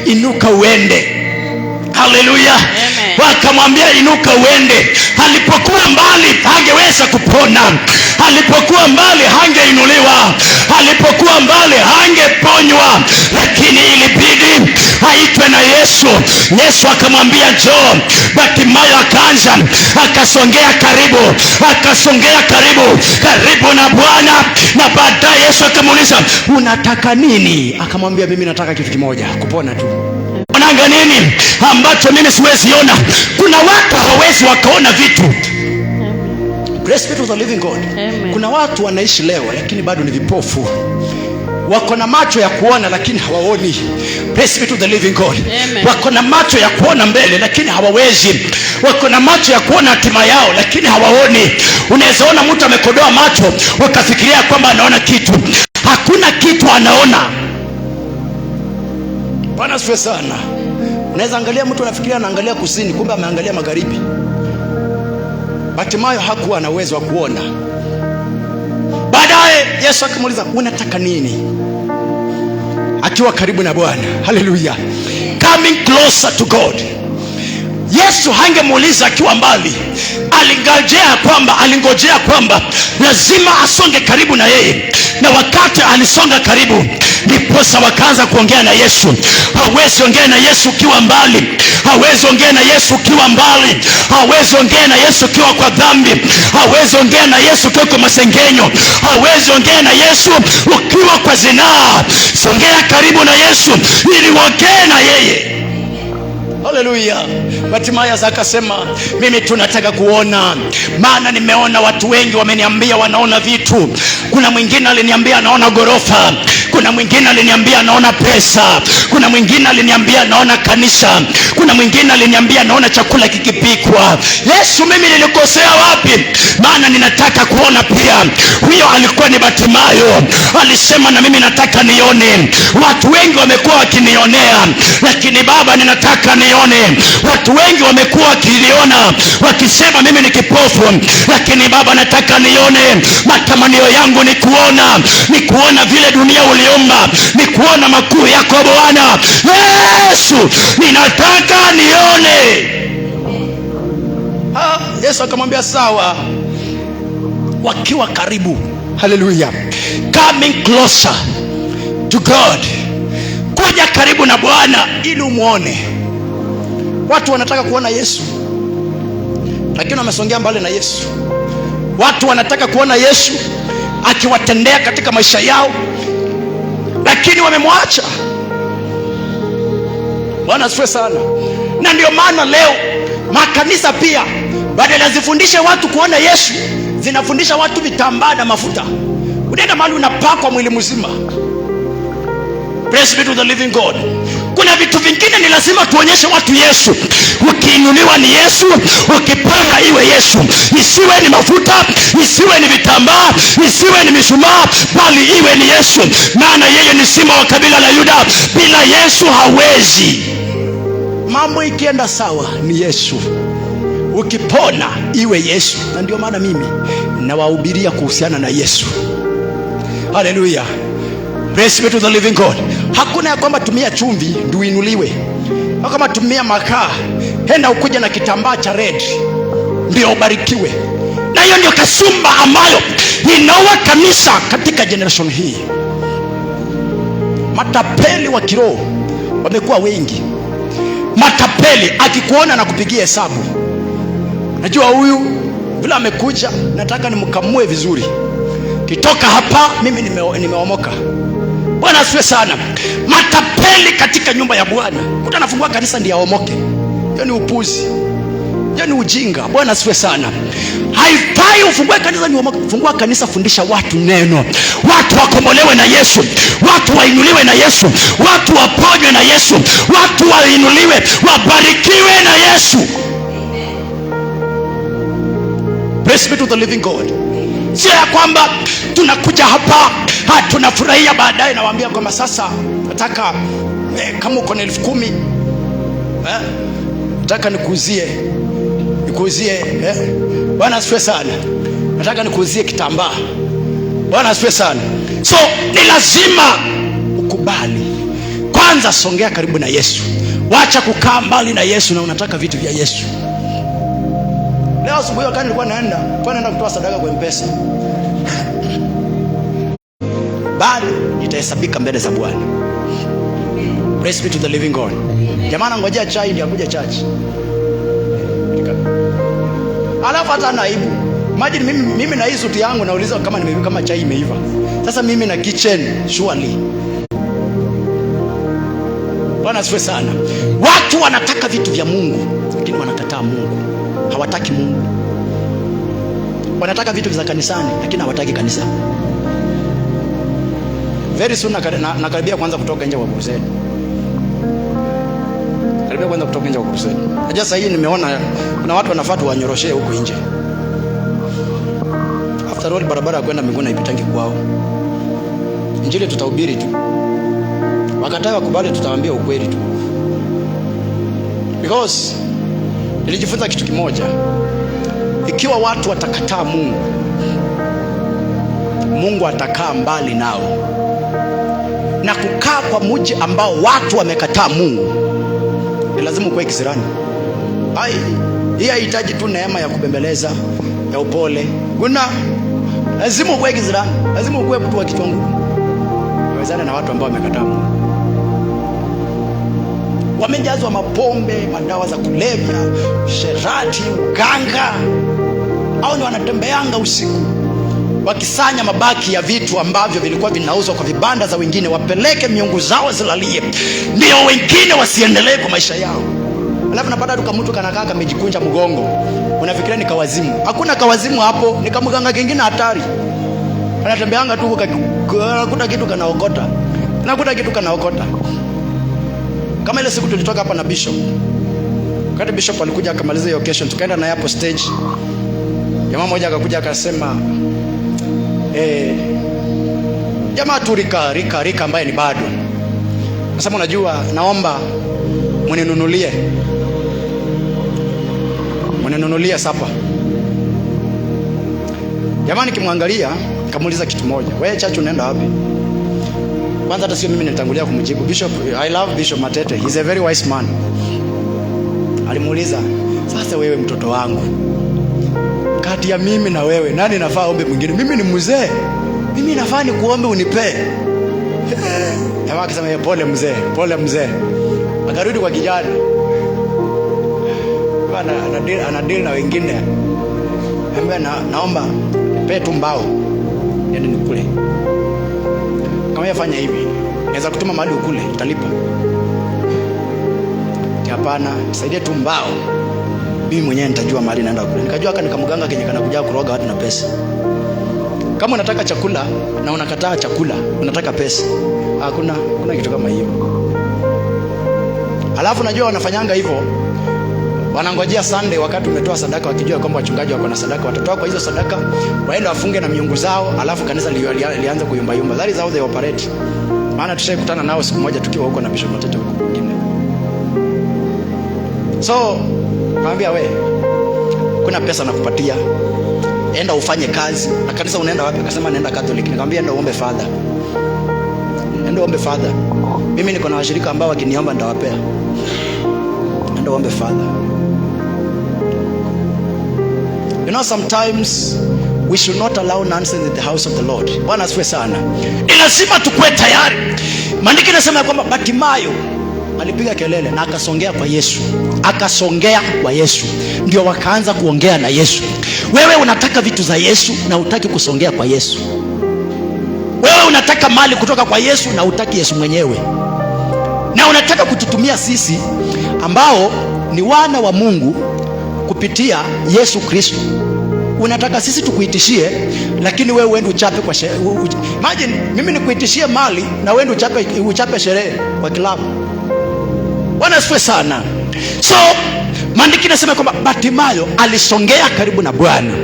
inuka uende. Haleluya. Wakamwambia inuka uende. Alipokuwa mbali hangeweza kupona, alipokuwa mbali hangeinuliwa, alipokuwa mbali hangeponywa, lakini ilibidi aitwe na Yesu. Yesu akamwambia njoo. Bartimayo akaanza, akasongea karibu, akasongea karibu na Bwana. Na baadaye Yesu akamuuliza, unataka nini? Akamwambia, mimi nataka kitu kimoja, kupona tu. Unanga nini ambacho mimi siwezi ona? Kuna watu hawawezi wakaona vitu. Praise be to the living God. Amen. Kuna watu wanaishi leo lakini bado ni vipofu. Wako na macho ya kuona lakini hawaoni. Praise be to the living God. Amen. Wako na macho ya kuona mbele lakini hawawezi. Wako na macho ya kuona hatima yao lakini hawaoni. Unaweza ona mtu amekodoa macho ukafikiria kwamba anaona kitu. Hakuna kitu anaona. Bwana asifiwe sana. Unaweza angalia mtu anafikiria anaangalia kusini, kumbe ameangalia magharibi. Bartimayo hakuwa na uwezo wa kuona. Baadaye Yesu akamuuliza, unataka nini? Akiwa karibu na Bwana. Haleluya. Coming closer to God. Yesu hangemuuliza akiwa mbali. Alingojea kwamba lazima asonge karibu na yeye. Na wakati alisonga karibu, ndiposa wakaanza kuongea na Yesu. Hawezi ongea na Yesu ukiwa mbali. Hawezi ongea na Yesu ukiwa mbali. Hawezi ongea na Yesu ukiwa kwa dhambi. Hawezi ongea na Yesu ukiwa kwa masengenyo. Hawezi ongea na Yesu ukiwa kwa zinaa. Songea karibu na Yesu ili uongee na yeye. Haleluya. Bartimayo akasema, mimi tunataka kuona, maana nimeona watu wengi wameniambia wanaona vitu. Kuna mwingine aliniambia anaona gorofa, kuna mwingine aliniambia anaona pesa, kuna mwingine aliniambia anaona kanisa, kuna mwingine aliniambia anaona chakula kikipikwa. Yesu, mimi nilikosea wapi? Maana ninataka kuona pia. Huyo alikuwa ni Bartimayo, alisema na mimi nataka nione. Watu wengi wamekuwa wakinionea, lakini Baba ninataka nione. Watu wengi wamekuwa wakiliona wakisema mimi ni kipofu, lakini Baba nataka nione. Matamanio yangu ni kuona vile dunia uliumba, ni kuona makuu yako Bwana. Yesu, ninataka nione. Yesu akamwambia sawa. Wakiwa karibu. Haleluya. Coming closer to God. Kuja karibu na Bwana ili umuone. Watu wanataka kuona Yesu, lakini wamesongea mbali na Yesu. Watu wanataka kuona Yesu akiwatendea katika maisha yao, lakini wamemwacha. Bwana asifiwe sana. Na ndio maana leo makanisa pia badala zifundishe watu kuona Yesu, zinafundisha watu vitambaa na mafuta. Unaenda mahali unapakwa mwili mzima. Praise be to the living God. Kuna vitu vingine ni lazima tuonyeshe watu Yesu. Ukiinuliwa ni Yesu, ukipanga iwe Yesu. Isiwe ni mafuta, isiwe ni vitambaa, isiwe ni mishumaa, bali iwe ni Yesu. Maana yeye ni simba wa kabila la Yuda. Bila Yesu hawezi. Mambo ikienda sawa ni Yesu. Ukipona iwe Yesu. Na ndio maana mimi nawahubiria kuhusiana na Yesu. Haleluya. Praise be to the living God. Hakuna ya kwamba tumia chumvi ndio uinuliwe. Kama tumia makaa, henda ukuje na kitambaa cha red ndio ubarikiwe. Na hiyo ndio kasumba ambayo inaua kanisa katika generation hii. Matapeli wa kiroho wamekuwa wengi. Matapeli akikuona na kupigia hesabu. Najua huyu vile amekuja, nataka nimkamue vizuri. Kitoka hapa mimi nimeomoka. Bwana asifiwe sana. Matapeli katika nyumba ya Bwana. Mtu anafungua kanisa ndiye aomoke. Hiyo ni upuzi, hiyo ni ujinga. Bwana asifiwe sana. Haifai ufungue kanisa, ni fungua kanisa, fundisha watu neno, watu wakombolewe na Yesu, watu wainuliwe na Yesu, watu waponywe na Yesu, watu wainuliwe, wabarikiwe na Yesu. Praise be to the living God. Sio ya kwamba tunakuja hapa tunafurahia, baadaye nawaambia kwamba sasa nataka kama uko na 10,000 nataka nikuuzie Bwana asifiwe sana, nataka nikuuzie kitambaa. Bwana asifiwe sana. So ni lazima ukubali kwanza, songea karibu na Yesu, wacha kukaa mbali na Yesu na unataka vitu vya Yesu. Leo asubuhi wakati nilikuwa naenda kutoa sadaka kwa M-Pesa, bali nitahesabika mbele za Bwana. Praise be to the living God. Jamani, ngojea chai ndio akuja church. Alafu hata naibu. Imagine mimi na hii suti yangu nauliza kama chai imeiva. Sasa mimi na kitchen surely. Bwana asifiwe sana. Watu wanataka vitu vya Mungu lakini wanakataa Mungu. Hawataki Mungu. Wanataka vitu vya kanisani lakini hawataki kanisa. Very soon nakaribia kwanza kutoka nje wa crusade. Karibia kwanza kutoka nje wa crusade. Najua sasa hii nimeona kuna watu wanafuata wanyoroshee huko nje. After all, barabara kwenda mbinguni haipitangi kwao. Injili tutahubiri tu. Wakataa wakubali, tutawaambia ukweli tu. Because nilijifunza kitu kimoja. Ikiwa watu watakataa Mungu, Mungu atakaa mbali nao. Na kukaa kwa mji ambao watu wamekataa Mungu, ni lazima ukuwe kisirani. Hii haihitaji tu neema ya kubembeleza, ya upole. Lazima ukuwe kisirani, lazima ukuwe mtu wa kichwa ngumu. Uwezane na watu ambao wamekataa Mungu. Wamejazwa mapombe, madawa za kulevya, sherati, uganga. Hao ni wanatembeanga usiku wakisanya mabaki ya vitu ambavyo vilikuwa vinauzwa kwa vibanda za wengine, wapeleke miungu zao zilalie, ndio wengine wasiendelee kwa maisha yao. Alafu napata mtu kanakaa kamejikunja mgongo, unafikiria ni kawazimu. Hakuna kawazimu hapo, ni kamganga kingine hatari. Anatembeanga tu kunakuta kitu kanaokota. Kama ile siku tulitoka hapa na Bishop. Wakati Bishop alikuja akamaliza hiyo occasion, tukaenda na hapo stage. Jamaa mmoja akakuja akasema jamaa tu rika ambaye ni bado. Nasema unajua, naomba mninunulie sapa. Jamaa nikimwangalia nikamuuliza kitu moja, wewe chachu unaenda wapi? Kwanza hata sio mimi nitangulia kumjibu. Bishop, I love Bishop Matete. He's a very wise man. Alimuuliza, sasa wewe mtoto wangu, kati ya mimi na wewe nani nafaa ombe mwingine? Mimi ni mzee, mimi nafaa ni kuombe unipee. Jamaa akasema pole mzee. Akarudi kwa kijana, bwana ana deal na wengine. Ambaye naomba nipe tu mbao yani nikule. Kama yafanya hivi, naweza kutuma mahali ukule, utalipa. Hapana, nisaidie tu mbao, mimi mwenyewe nitajua mahali naenda kule. Nikajua haka nikamganga kenye kanakuja kuroga watu na pesa. Kama unataka chakula na unakataa chakula, unataka pesa, hakuna kitu kama hiyo. Alafu najua wanafanyanga hivyo, wanangojea Sunday wakati umetoa sadaka, wakijua kwamba wachungaji wako na sadaka, watatoa kwa hizo sadaka, waende wafunge na miungu zao, alafu kanisa lianze kuyumba. That is how they operate. Maana tushakutana nao siku moja tukiwa huko na Bishop Matete huko kwingine. So naambia wewe, kuna pesa nakupatia, enda ufanye kazi. Na kanisa unaenda wapi? Akasema naenda Catholic. Nikamwambia enda uombe father. Mimi niko na washirika ambao wakiniomba nitawapea. Enda uombe father. You know, sometimes we should not allow nonsense in the house of the Lord. Bwana asifiwe sana. Ni lazima tukue tayari. Maandiko yanasema kwamba Bartimayo alipiga kelele na akasongea kwa Yesu. Ndio wakaanza kuongea na Yesu. Wewe unataka vitu za Yesu na hutaki kusongea kwa Yesu. Wewe unataka mali kutoka kwa Yesu na hutaki Yesu mwenyewe. Na unataka kututumia sisi ambao ni wana wa Mungu kupitia Yesu Kristo. Unataka sisi tukuitishie, lakini wewe uende uchape kwa sherehe. Imagine mimi nikuitishie mali na uende uchape sherehe kwa klabu. Bwana asifiwe sana. So maandiko yanasema kwamba Bartimayo alisongea karibu na Bwana.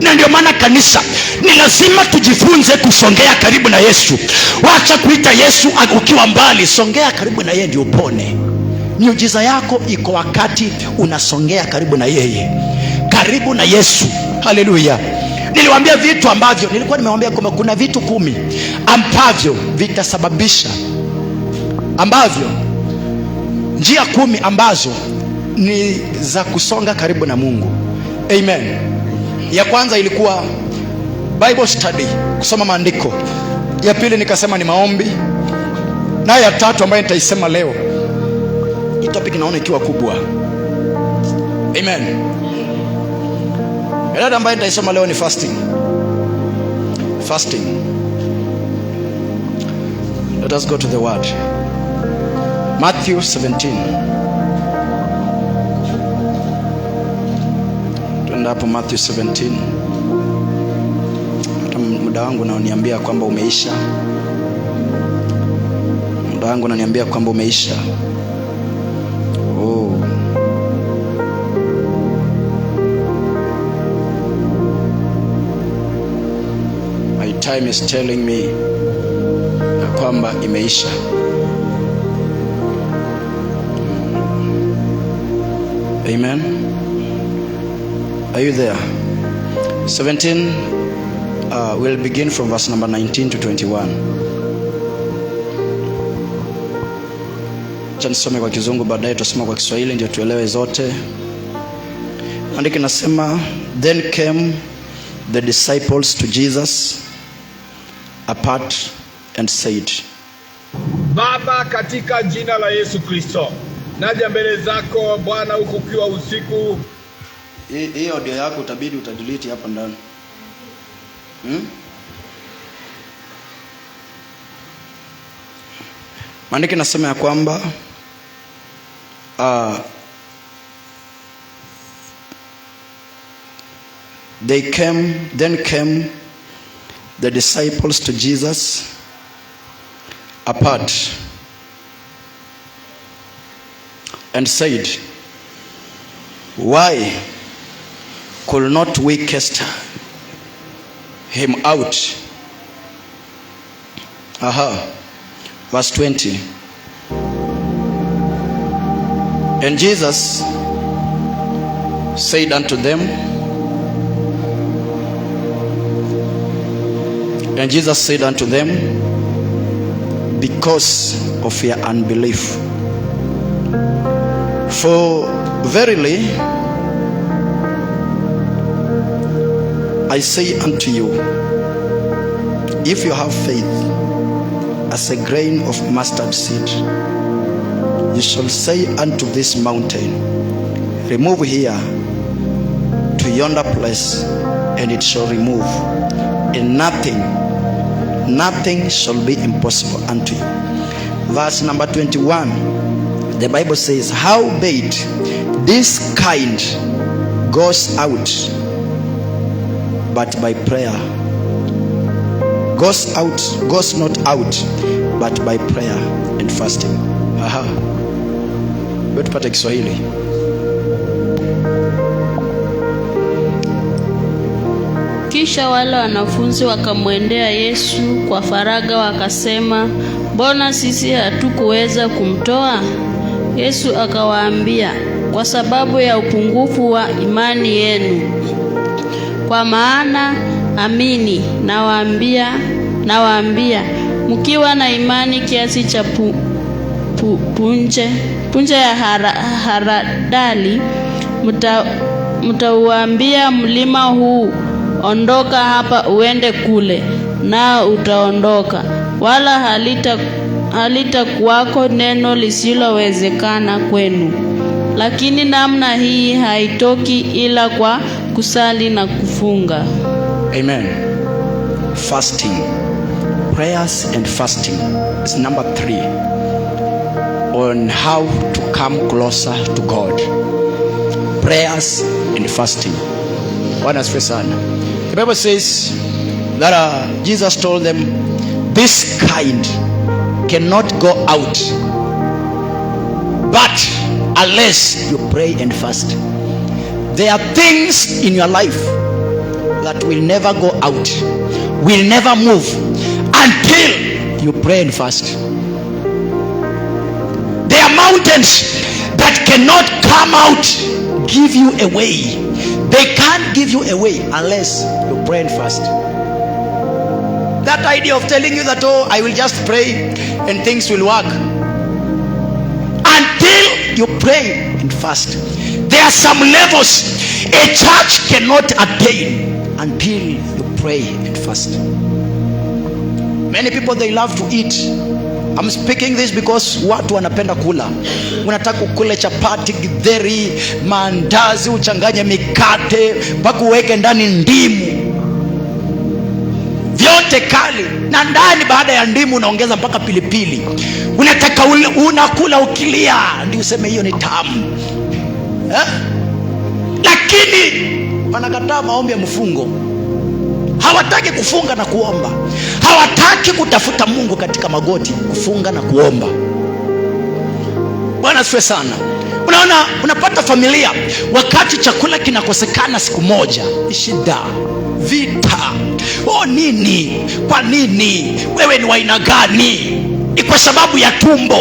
Na ndio maana kanisa ni lazima tujifunze kusongea karibu na Yesu. Wacha kuita Yesu ukiwa mbali, songea karibu na yeye ndio upone. Miujiza yako iko wakati unasongea karibu na yeye, karibu na Yesu. Haleluya. Niliwaambia vitu ambavyo nilikuwa nimewaambia kwamba kuna vitu 10 ambavyo vitasababisha, ambavyo njia 10 ambazo ni za kusonga karibu na Mungu. Amen. Ya kwanza ilikuwa Bible study, kusoma maandiko. Ya pili nikasema ni maombi. Na ya tatu ambayo nitaisema leo, hii topic naona ikiwa kubwa. Amen. Ya ambayo nitaisoma leo ni fasting. Fasting. Let us go to the word. Matthew 17. Tuenda hapo Matthew 17. Hata muda wangu unaniambia kwamba umeisha. Muda wangu unaniambia kwamba umeisha. Oh. My time is telling me kwamba imeisha. Amen. Are you there? 17, we'll begin from verse number 19 to 21. Acha nisome kwa Kizungu, baadaye tutasoma kwa Kiswahili ndio tuelewe zote. Andiko nasema, then came the disciples to Jesus apart and said, Baba, katika jina la Yesu Kristo, naja mbele zako Bwana huku ukiwa usiku. Hii audio yako utabidi utadelete hapa ndani. Maandiko nasema ya kwamba then came the disciples to Jesus apart and said, why could not we cast him out? Verse 20. And Jesus said unto them, because of your unbelief. For verily I say unto you, if you have faith as a grain of mustard seed, you shall say unto this mountain, remove here to yonder place, and it shall remove, and nothing shall be impossible unto you. Verse number 21, the Bible says, howbeit this kind goes out but by prayer. Goes not out but by prayer and fasting. Tupate Kiswahili. Kisha wale wanafunzi wakamwendea Yesu kwa faraga wakasema, mbona sisi hatukuweza kumtoa? Yesu akawaambia, kwa sababu ya upungufu wa imani yenu. Kwa maana amini nawaambia, mkiwa na imani kiasi cha punje ya haradali, mtauambia mlima huu, ondoka hapa uende kule, na utaondoka, wala halitakuwako neno lisilowezekana kwenu. Lakini namna hii haitoki ila kwa kusali na kufunga. Amen. Fasting, prayers and fasting is number 3 on how to come closer to God. Prayers and fasting. Bwana asifiwe sana. The Bible says that Jesus told them, this kind cannot go out but unless you pray and fast. There are things in your life that will never go out, will never move until you pray and fast. There are mountains that cannot come out, give you away. They can't give you away unless you pray and fast. That idea of telling you that, oh, I will just pray and things will work, until you pray and fast. There are some levels a church cannot attain until you pray and fast. Many people, they love to eat. I'm speaking this because watu wanapenda kula. Unataka kula chapati, githeri, mandazi, uchanganye mikate, mpaka uweke ndani ndimu. Vyote kali. Na ndani baada ya ndimu unaongeza mpaka pilipili. Unataka unakula ukilia ndio useme hiyo ni tamu. Lakini wanakataa maombi ya mfungo. Hawataki kufunga na kuomba. Hawataki kutafuta Mungu katika magoti, kufunga na kuomba. Bwana asifiwe sana. Unaona, unapata familia wakati chakula kinakosekana siku moja, shida, vita. Oh, nini? Kwa nini? Wewe ni wa aina gani? Ni kwa sababu ya tumbo.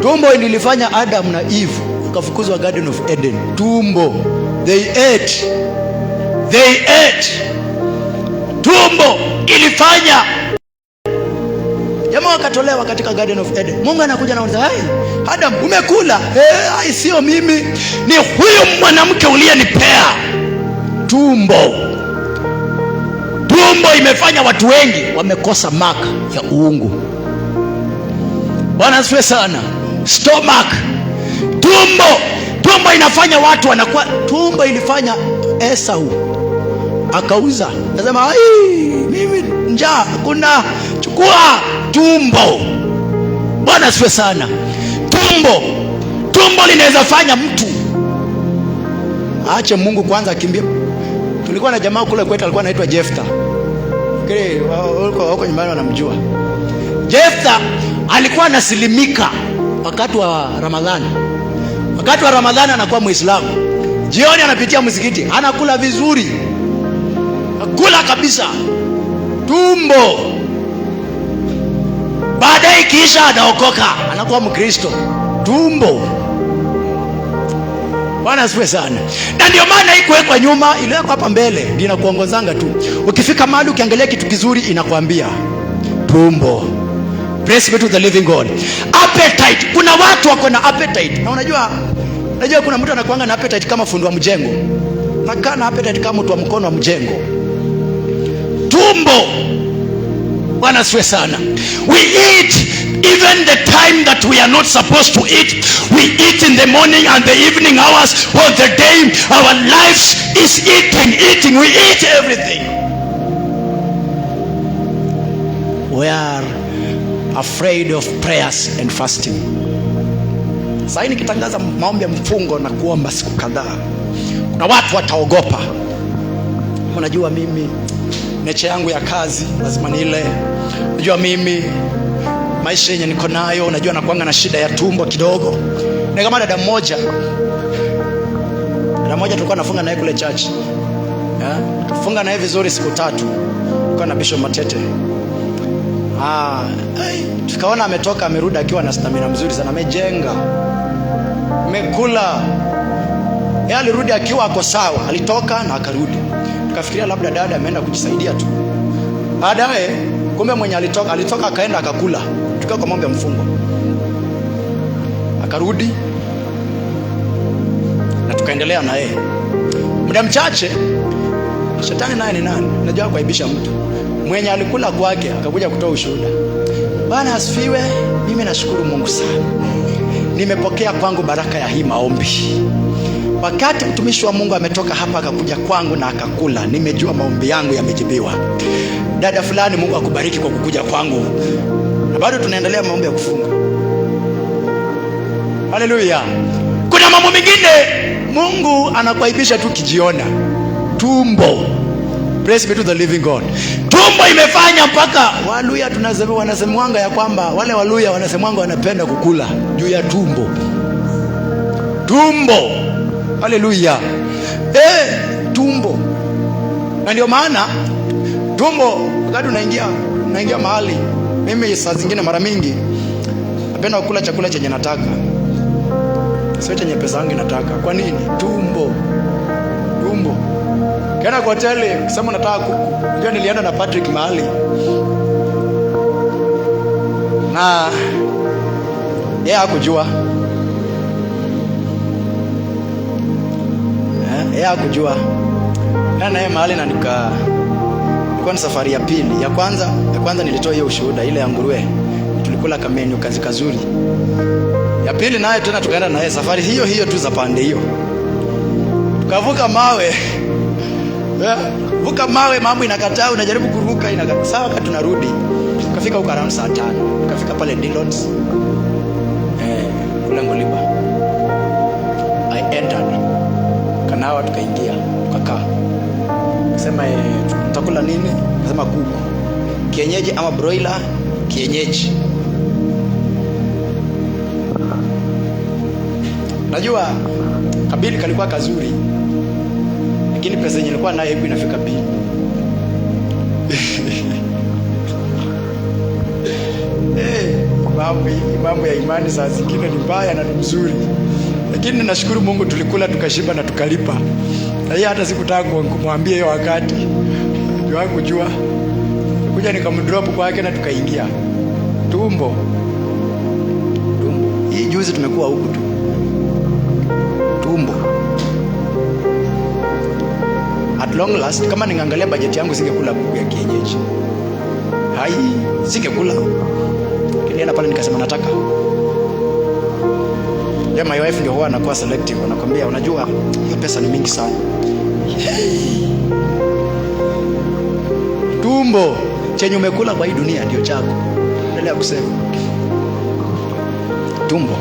Tumbo ilifanya Adam na Eve wakafukuzwa Garden of Eden. Tumbo. They ate. Tumbo ilifanya jamaa wakatolewa katika Garden of Eden. Mungu anakuja na anasema, "Hey, Adam, umekula?" "Hey, sio mimi. Ni huyu mwanamke uliyenipea." Tumbo imefanya watu wengi wamekosa mark ya uungu. Bwana asifiwe sana. Stomach. Tumbo inafanya watu wanakuwa. Tumbo ilifanya Esau akauza. Nasema, mimi njaa, kuna chukua tumbo. Bwana asifiwe sana. Tumbo linaweza fanya mtu aache Mungu kwanza akimbie. Tulikuwa na jamaa kule kwetu alikuwa anaitwa Jefta. Huko nyumbani wanamjua. Jefta alikuwa anasilimika wakati wa Ramadhani. Wakati wa Ramadhani anakuwa Muislamu. Jioni anapitia msikiti, anakula vizuri. Akula kabisa. Tumbo. Baadaye kisha anaokoka, anakuwa Mkristo. Tumbo. Bwana asifiwe sana. Na ndio maana ikuwekwa nyuma, iliwekwa hapa mbele, ndio inakuongozanga tu. Ukifika mahali ukiangalia kitu kizuri inakwambia tumbo. Praise be to the living God. Appetite. Kuna watu wako na appetite. Na unajua kuna mtu anakuanga na appetite kama fundi wa mjengo. Nakaa na appetite kama mtu wa mkono wa mjengo. Tumbo. Bwana asifiwe sana. We eat even the time that we are not supposed to eat. We eat in the morning and the evening hours of the day. Our lives is eating. We eat everything. We are afraid of prayers and fasting. Sasa nikitangaza maombi ya mfungo na kuomba siku kadhaa, kuna watu wataogopa. Unajua mimi neche yangu ya kazi lazima nile. Unajua mimi maisha yenye niko nayo, unajua nakuanga na shida ya tumbo kidogo. Na kama dada mmoja tulikuwa nafunga naye kule church. Tufunga naye vizuri siku 3. Kwa na Bishop Matete. Tukaona ametoka amerudi akiwa na stamina mzuri sana, amejenga, amekula. Yeye alirudi akiwa ako sawa, alitoka na akarudi. Tukafikiria labda dada ameenda kujisaidia tu. Baadaye kumbe mwenye alitoka akaenda akakula. Tukawa kwa mambo ya mfungo. Akarudi na tukaendelea na yeye. Muda mchache shetani naye ni nani? Unajua kuaibisha mtu. Mwenye alikula kwake akakuja kutoa ushuhuda. Bwana asifiwe, mimi nashukuru Mungu sana. Nimepokea kwangu baraka ya hii maombi. Wakati mtumishi wa Mungu ametoka hapa akakuja kwangu na akakula, nimejua maombi yangu yamejibiwa. Dada fulani, Mungu akubariki kwa kukuja kwangu. na bado tunaendelea maombi ya kufunga. Haleluya. Kuna mambo mengine Mungu anakuaibisha tu kijiona. Tumbo. Praise be to the living God. Tumbo imefanya mpaka Waluya wanasemwanga ya kwamba wale Waluya wanasemwanga wanapenda kukula juu ya tumbo. Tumbo. Haleluya. Tumbo. Na ndio maana tumbo, wakati unaingia mahali, mimi saa zingine mara mingi napenda kukula chakula chenye nataka, sio chenye pesa yangu nataka. Kwa nini? Tumbo. Kana kwa hoteli kusema nataka kuku. Ndio nilienda na Patrick mahali, na yeye hakujua. Hakujua. Na yeye mahali na ilikuwa ni safari ya pili. Ya kwanza nilitoa hiyo ushuhuda ile ya nguruwe. Tulikula kamenu kazuri. Ya pili naye tena tukaenda na yeye safari hiyo tu za pande hiyo. Tukavuka mawe. Vuka mawe, mambo inakataa, unajaribu kuruka inakataa. Sawa, wakati tunarudi tukafika huko around saa 5. Tukafika pale Dillons. Kule Ngoliba. I entered. Kanawa tukaingia, tukakaa. Sema tutakula nini? Nasema kuku. Kienyeji ama broiler? Kienyeji. Najua kabili kalikuwa kazuri, lakini pesa yenye nilikuwa nayo hebu inafika pili. Mambo ya imani saa zingine ni mbaya na ni mzuri, lakini ninashukuru Mungu tulikula tukashiba na tukalipa. Na hii hata sikutaka kumwambia hiyo wakati. Ndio hakujua. Kuja nikamdrop kwake na tukaingia. Tumbo. Hii juzi tumekuwa huku tu. Tumbo. At long last, kama ningeangalia budget yangu singekula kuku ya kienyeji. Singekula. Kilienda pale nikasema nataka. Ya my wife ndio huwa anakuwa selective, anakuambia unajua hiyo pesa ni mingi sana. Tumbo chenye umekula kwa hii dunia ndio chako. Endelea kusema. Tumbo.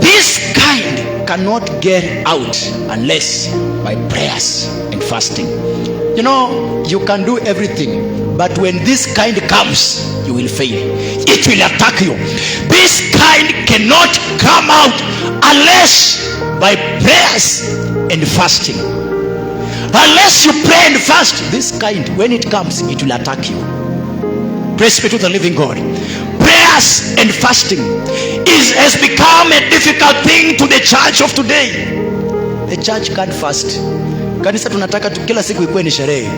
This kind cannot get out unless by prayers and fasting. You know, you can do everything, but when this kind comes, you will fail. It will attack you. This kind cannot come out unless by prayers and fasting. Unless you pray and fast, this kind, when it comes, it will attack you. Praise be to the living God. Prayers and fasting has become a difficult thing to the church of today. The church can't fast. Kanisa tunataka kila siku ikuwe ni sherehe.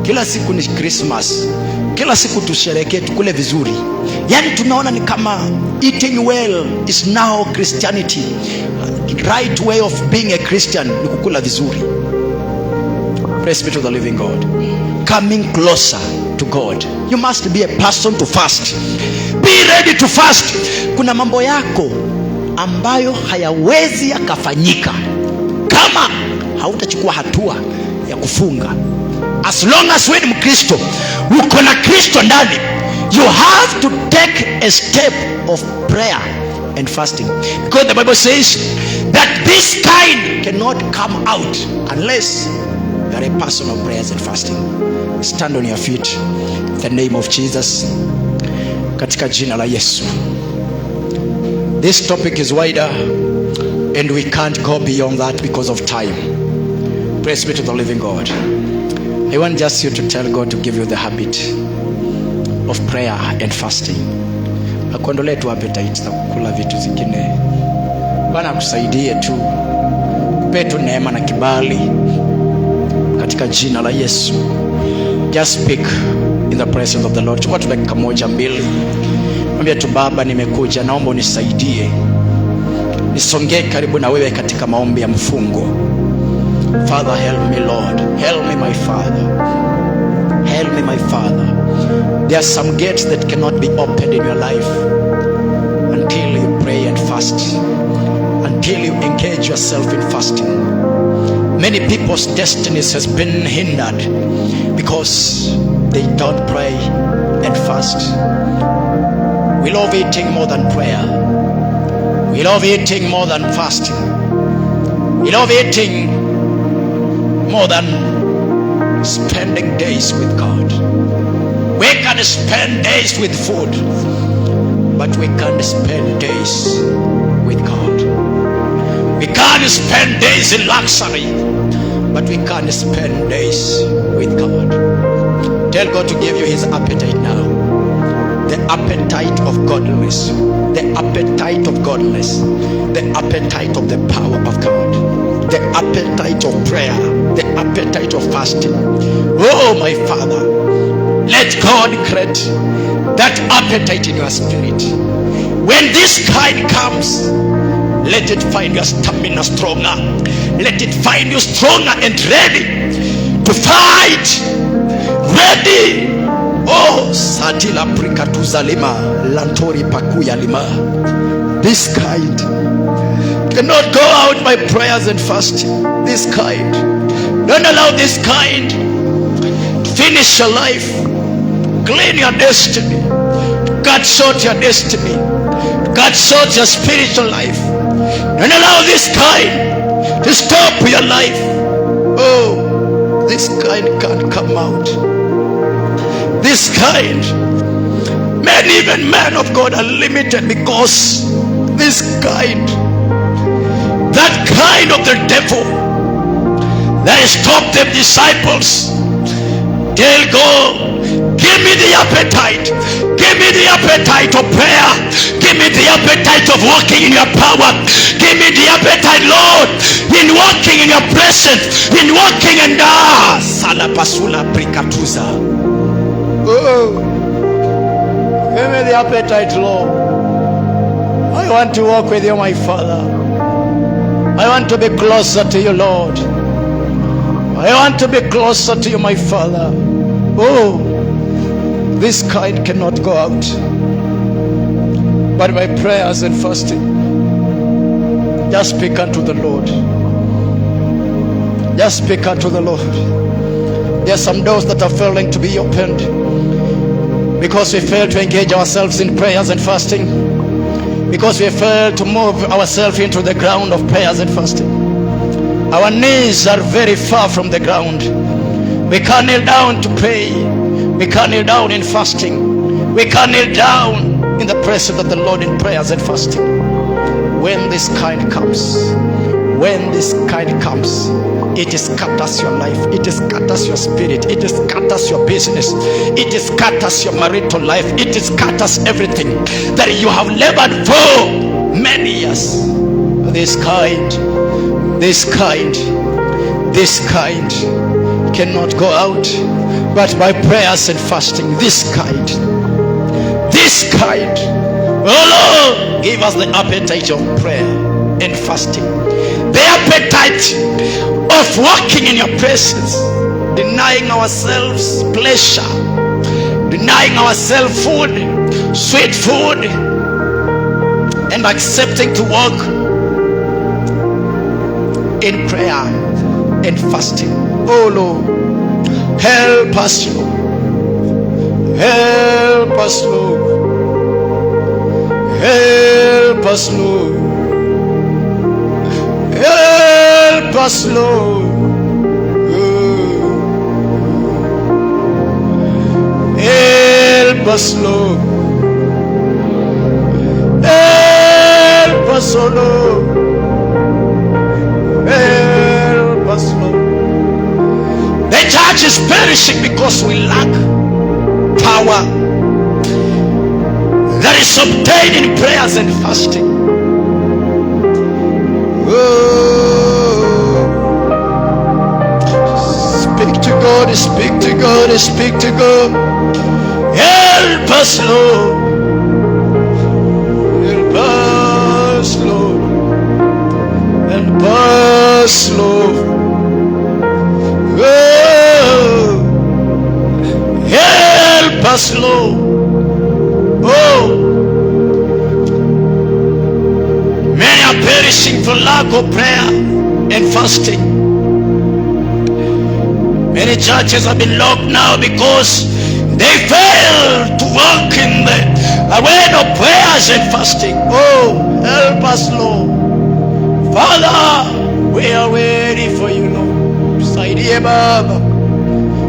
Kila siku ni Christmas. Kila siku tusherehekee, tukule vizuri. Yani tunaona ni kama eating well is now Christianity. The right way of being a Christian ni kukula vizuri. Praise be to the living God. Coming closer to God. You must be a person to fast. Be ready to fast. Kuna mambo yako ambayo hayawezi yakafanyika kama hautachukua hatua ya kufunga. As long as wewe ni Mkristo, uko na Kristo ndani, you have to take a step of prayer and fasting. Because the Bible says that this kind cannot come out unless you are a person of prayers and fasting. Stand on your feet in the name of Jesus. Katika jina la Yesu. This topic is wider and we can't go beyond that because of time. Praise be to the living God. I want just you to tell God to give you the habit of prayer and fasting. Akuondolee tu appetite za kukula vitu zingine. Bwana akusaidie tu. Kupe tu neema na kibali katika jina la Yesu. Just speak in the presence of the Lord. Chukua tu dakika moja mbili. Mwambie tu Baba, nimekuja, naomba unisaidie. Nisongee karibu na wewe katika maombi ya mfungo. Father, help me, Lord. Help me, my Father. Help me, my Father. There are some gates that cannot be opened in your life until you pray and fast, until you engage yourself in fasting. Many people's destinies has been hindered because they don't pray and fast. fast. We love eating more than prayer. We love eating more than fasting. We love eating more than spending days with God. We can spend days with food, but we can't spend days with God. We can't spend days in luxury, but we can't spend days with God. Tell God to give you his appetite now. The appetite of godliness. The appetite of godliness. The appetite of the power of God. The appetite of prayer. The appetite of fasting. Oh my Father, let God create that appetite in your spirit. When this kind comes, let it find your stamina stronger. Let it find you stronger and ready to fight. Ready. Oh, Satila Prikatuza Lima, Lantori Pakuya Lima. This kind cannot go out by prayers and fasting. This kind. Don't allow this kind to finish your life, clean your destiny, cut short your destiny, cut short your spiritual life. Don't allow this kind to stop your life. Oh, this kind can't come out. This kind, even men of God are limited because this kind, that kind of the devil that stopped the disciples. Tell God, give me the appetite. Give me the appetite of prayer. Give me the appetite of walking in your power. Give me the appetite, Lord, in walking in your presence, in walking in the Salapasula Prikatuza. Oh, give me the appetite, Lord. I want to walk with you, my Father. I want to be closer to you, Lord. I want to be closer to you, my Father. Oh, this kind cannot go out but by prayers and fasting. Just speak unto the Lord. Just speak unto the Lord. There are some doors that are failing to be opened because we fail to engage ourselves in prayers and fasting, because we fail to move ourselves into the ground of prayers and fasting. Our knees are very far from the ground. We can't kneel down to pray. We can't kneel down in fasting. We can't kneel down in the presence of the Lord in prayers and fasting. When this kind comes, it scatters your life, it scatters your spirit, it scatters your business, it scatters your marital life, it scatters everything that you have labored for many years. This kind cannot go out but by prayers and fasting. This kind, oh Lord, give us the appetite of prayer and fasting, the appetite of walking in your presence, denying ourselves pleasure, denying ourselves food, sweet food, and accepting to walk in prayer and fasting. Oh Lord, help us, Lord. Help us, Lord. Help us, Lord. Help us, Lord. Help us, Lord. Help us, oh Lord. Help us, Lord. The church is perishing because we lack power that is obtained in prayers and fasting. Oh, speak to God, speak to God, speak to God. Help us, Lord. Help us, Lord. Help us, Lord. Oh, help us, Lord. Oh, many are perishing for lack of prayer and fasting. Many churches have been locked now because they fail to walk a word of prayers and fasting. Oh, help us, Lord. Father, we are ready for you, Lord. Tusaidie Baba,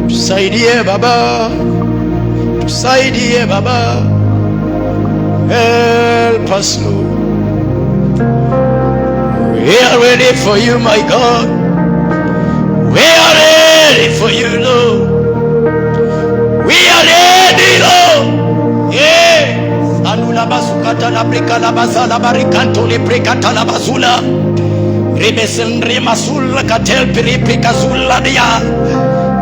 tusaidie Baba, tusaidie Baba. Help us, Lord. We are ready for you, my God. We are ready for you, Lord. We are ready, Lord. Yeah. Anula basukata la brika la basala barikanto le prekata la basula. Rebesendre masula katel peripika zula dia.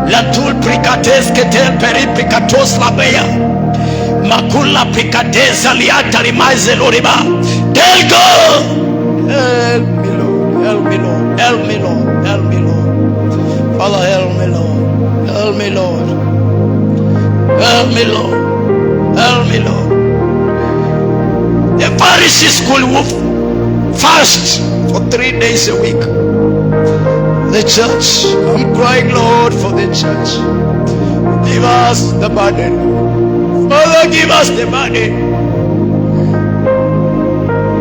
La tul prikates ketel peripikatos la beya. Makula prikatesa liata rimaze loriba. Del go. Help me, Lord. Help me, Lord. Help me, Lord. Help me, Lord. Father, help me, Lord. Help me, Lord. Help me, Lord. Help me, Lord. The Pharisees could fast for 3 days a week. The church, I'm crying, Lord, for the church. Give us the burden. Father, give us the burden.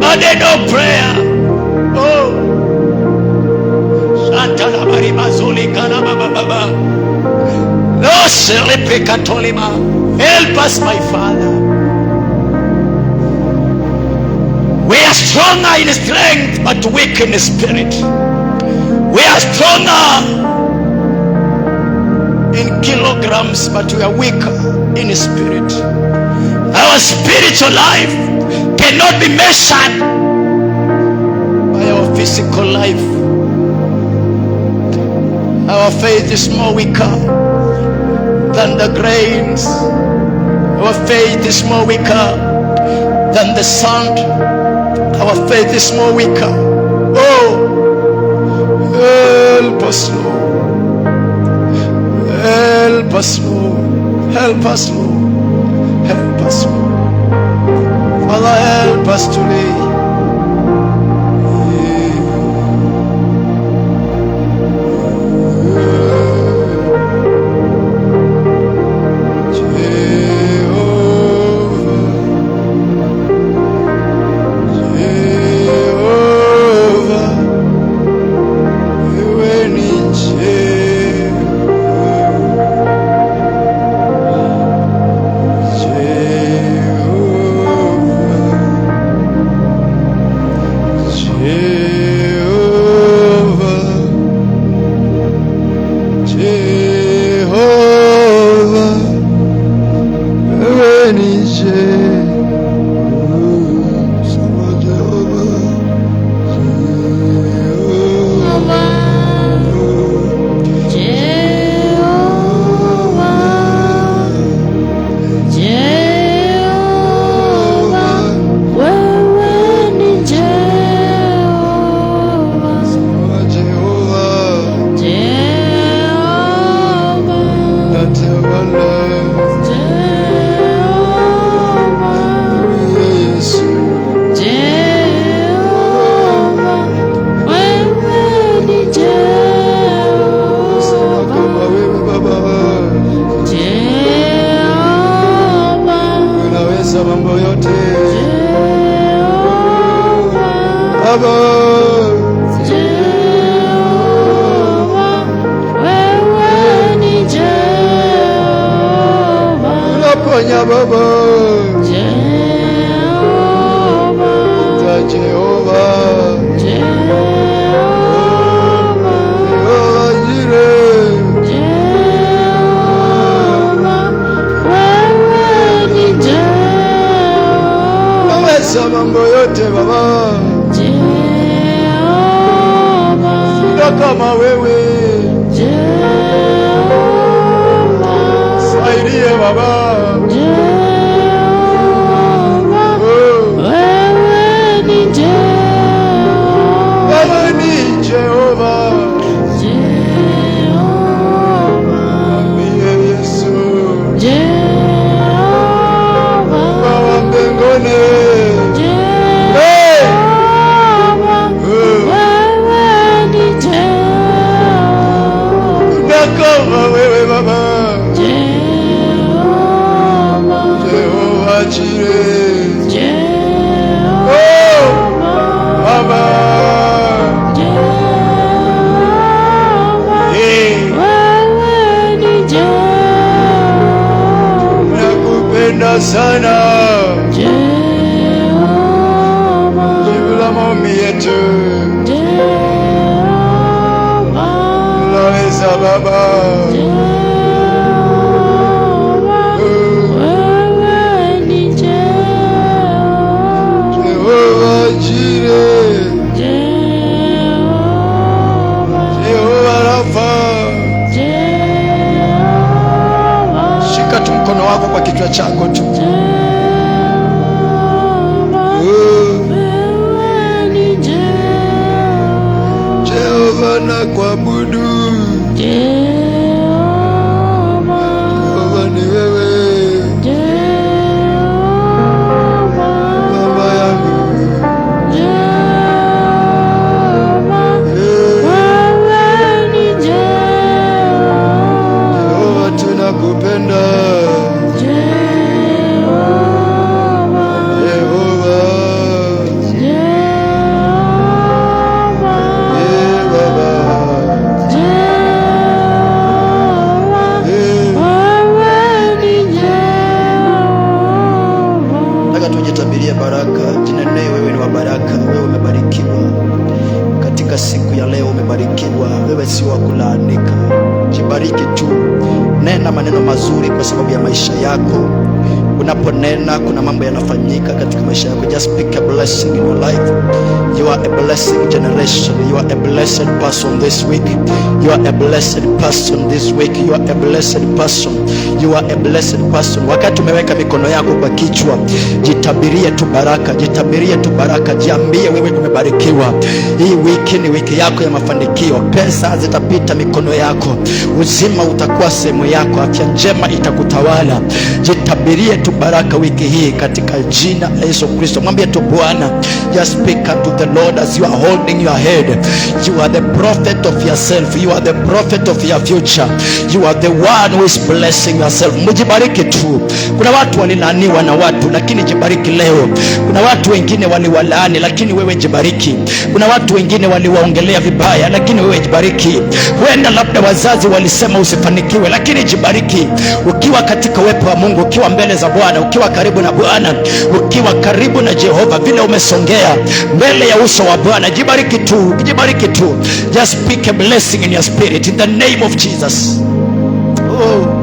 Burden of prayer. Oh. Shantala bari mazuli kana baba. No celebrate katolima. Help us, my Father. We are stronger in strength, but weak in spirit. We are stronger in kilograms, but we are weaker in spirit. Our spiritual life cannot be measured by our physical life. Our faith is more weaker than the grains. Our faith is more weaker than the sand. Our faith is more weaker. Oh, help us, Lord. Help us, Lord. Help us, Lord. Help us, Lord. Father, help us today. Mambo yote Baba, sina kama wewe. Saidie Baba, wewe ni Jehova. Ambie Yesu, Baba mbinguni, wewe Baba, Jehova Jireh. Nakupenda sana Jehova, jibu la maombi yetu. Jehova, Unaweza Baba, wewe ni Jehova, Jehova Jire, Jehova, Jehova Rafa. Jehova, Shika tu mkono wako kwa kichwa chako tu. wewe ni Jehova, Jehova na kuabudu. Jehova, Jehova ni wewe Jehova, Baba yangu. Jehova, wewe ni Jehova, Jehova tunakupenda. Jehova, Jehova, Jehova, Baba. Jehova, wewe ni Jehova. Nataka tujitabirie baraka. Jinenee wewe ni wa baraka. Wewe umebarikiwa katika siku ya leo, umebarikiwa. Wewe si wa kulaanika. Jibariki tu, nena maneno mazuri kwa sababu ya maisha yako. Unaponena kuna mambo yanafanyika katika maisha yako. Just speak a blessing in your life. You are a blessing generation. You are a blessed person this week. You are a blessed person this week. You are a blessed person. You are a blessed person. Wakati umeweka mikono yako kwa kichwa, jitabirie tu baraka, jitabirie tu baraka. Jiambie wewe umebarikiwa. Hii wiki ni wiki yako ya mafanikio. Pesa zitapita mikono yako, uzima utakuwa sehemu yako, afya njema itakutawala. Jitabirie tu baraka wiki hii katika jina la Yesu Kristo. Mwambie tu Bwana, just speak unto the Lord as you are holding your head. You are the prophet of yourself. You are the prophet of your future. You are the one who is blessing yourself. Mjibariki tu. Kuna watu walilaaniwa na watu, lakini jibariki leo. Kuna watu wengine waliwalaani, lakini wewe jibariki. Kuna watu wengine waliwaongelea vibaya, lakini wewe jibariki. Huenda labda wazazi walisema usifanikiwe, lakini jibariki. Ukiwa katika uwepo wa Mungu, ukiwa mbele za Bwana, ukiwa karibu na Bwana, ukiwa karibu na Jehova, vile umesongea mbele ya uso wa Bwana, jibariki tu, jibariki tu. Just speak a blessing in your spirit in the name of Jesus. Oh.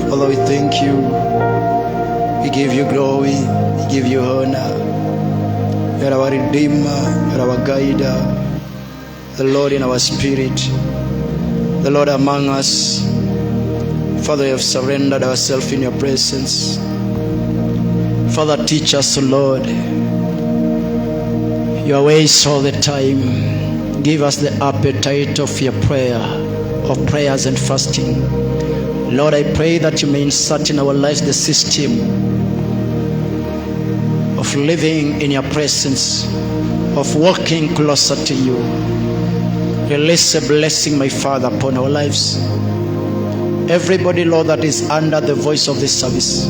Father, we thank you. We give you glory. We give you honor. You are our Redeemer. You are our guider. The Lord in our spirit. The Lord among us. Father, we have surrendered ourselves in your presence. Father, teach us, Lord, your ways all the time. Give us the appetite of your prayer, of prayers and fasting. Lord, I pray that you may insert in our lives the system of living in your presence, of walking closer to you. Release a blessing, my Father, upon our lives. Everybody, Lord, that is under the voice of this service,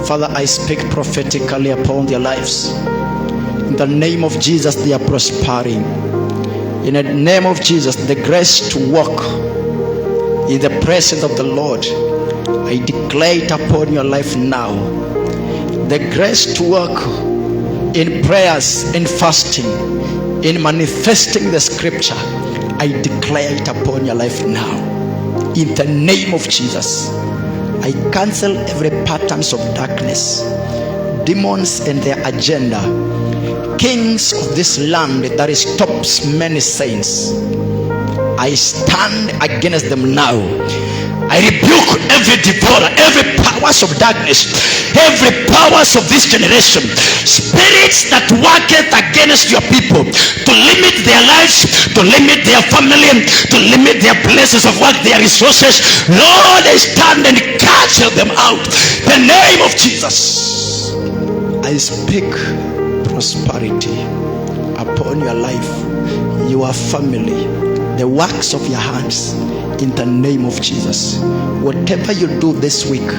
Father, I speak prophetically upon their lives. In the name of Jesus, they are prospering. In the name of Jesus, the grace to walk in the presence of the Lord, I declare it upon your life now. The grace to walk in prayers, in fasting, in manifesting the scripture, I declare it upon your life now. In the name of Jesus, I cancel every patterns of darkness, demons and their agenda, kings of this land that stops many saints. I stand against them now. I rebuke every devourer, every powers of darkness, every powers of this generation, spirits that worketh against your people, to limit their lives, to limit their family, to limit their places of work, their resources. Lord, I stand and cancel them out. In the name of Jesus, I speak prosperity upon your life. your family, the works of your hands, in the name of Jesus. Whatever you do this week,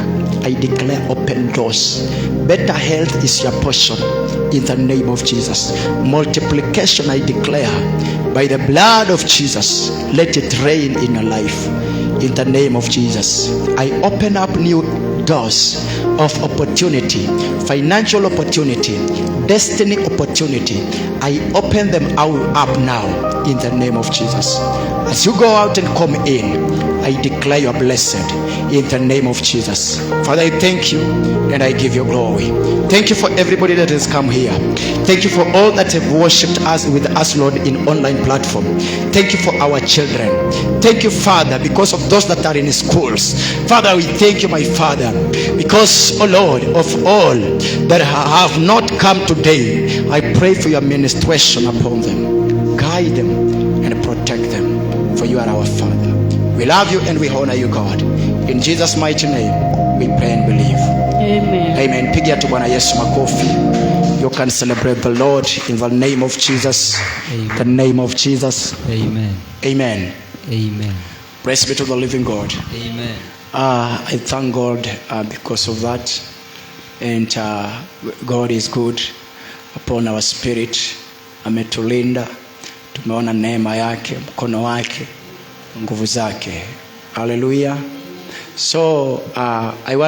I declare open doors. Better health is your portion in the name of Jesus. Multiplication I declare by the blood of Jesus. Let it reign in your life in the name of Jesus. I open up new doors of opportunity, financial opportunity, destiny opportunity. I open them up now in the name of Jesus. As you go out and come in, I declare you are blessed in the name of Jesus. Father, I thank you and I give you glory. Thank you for everybody that has come here. Thank you for all that have worshipped us with us, Lord, in online platform. Thank you for our children. Thank you, Father, because of those that are in schools. Father, we thank you, my Father, because, oh Lord, of all that have not come today, I pray for your ministration upon them. Guide them and protect them, for you are our Father. We love you and we honor you, God. In Jesus' mighty name, we pray and believe. Amen. Amen. Pigia tu Bwana Yesu makofi. You can celebrate the Lord in the name of Jesus. Amen. The name of Jesus. Amen. Amen. Amen. Praise be to the living God. Amen. I thank God because of that. And God is good upon our spirit. Ametulinda. Tumeona neema yake, mkono wake, nguvu zake. Hallelujah. So I want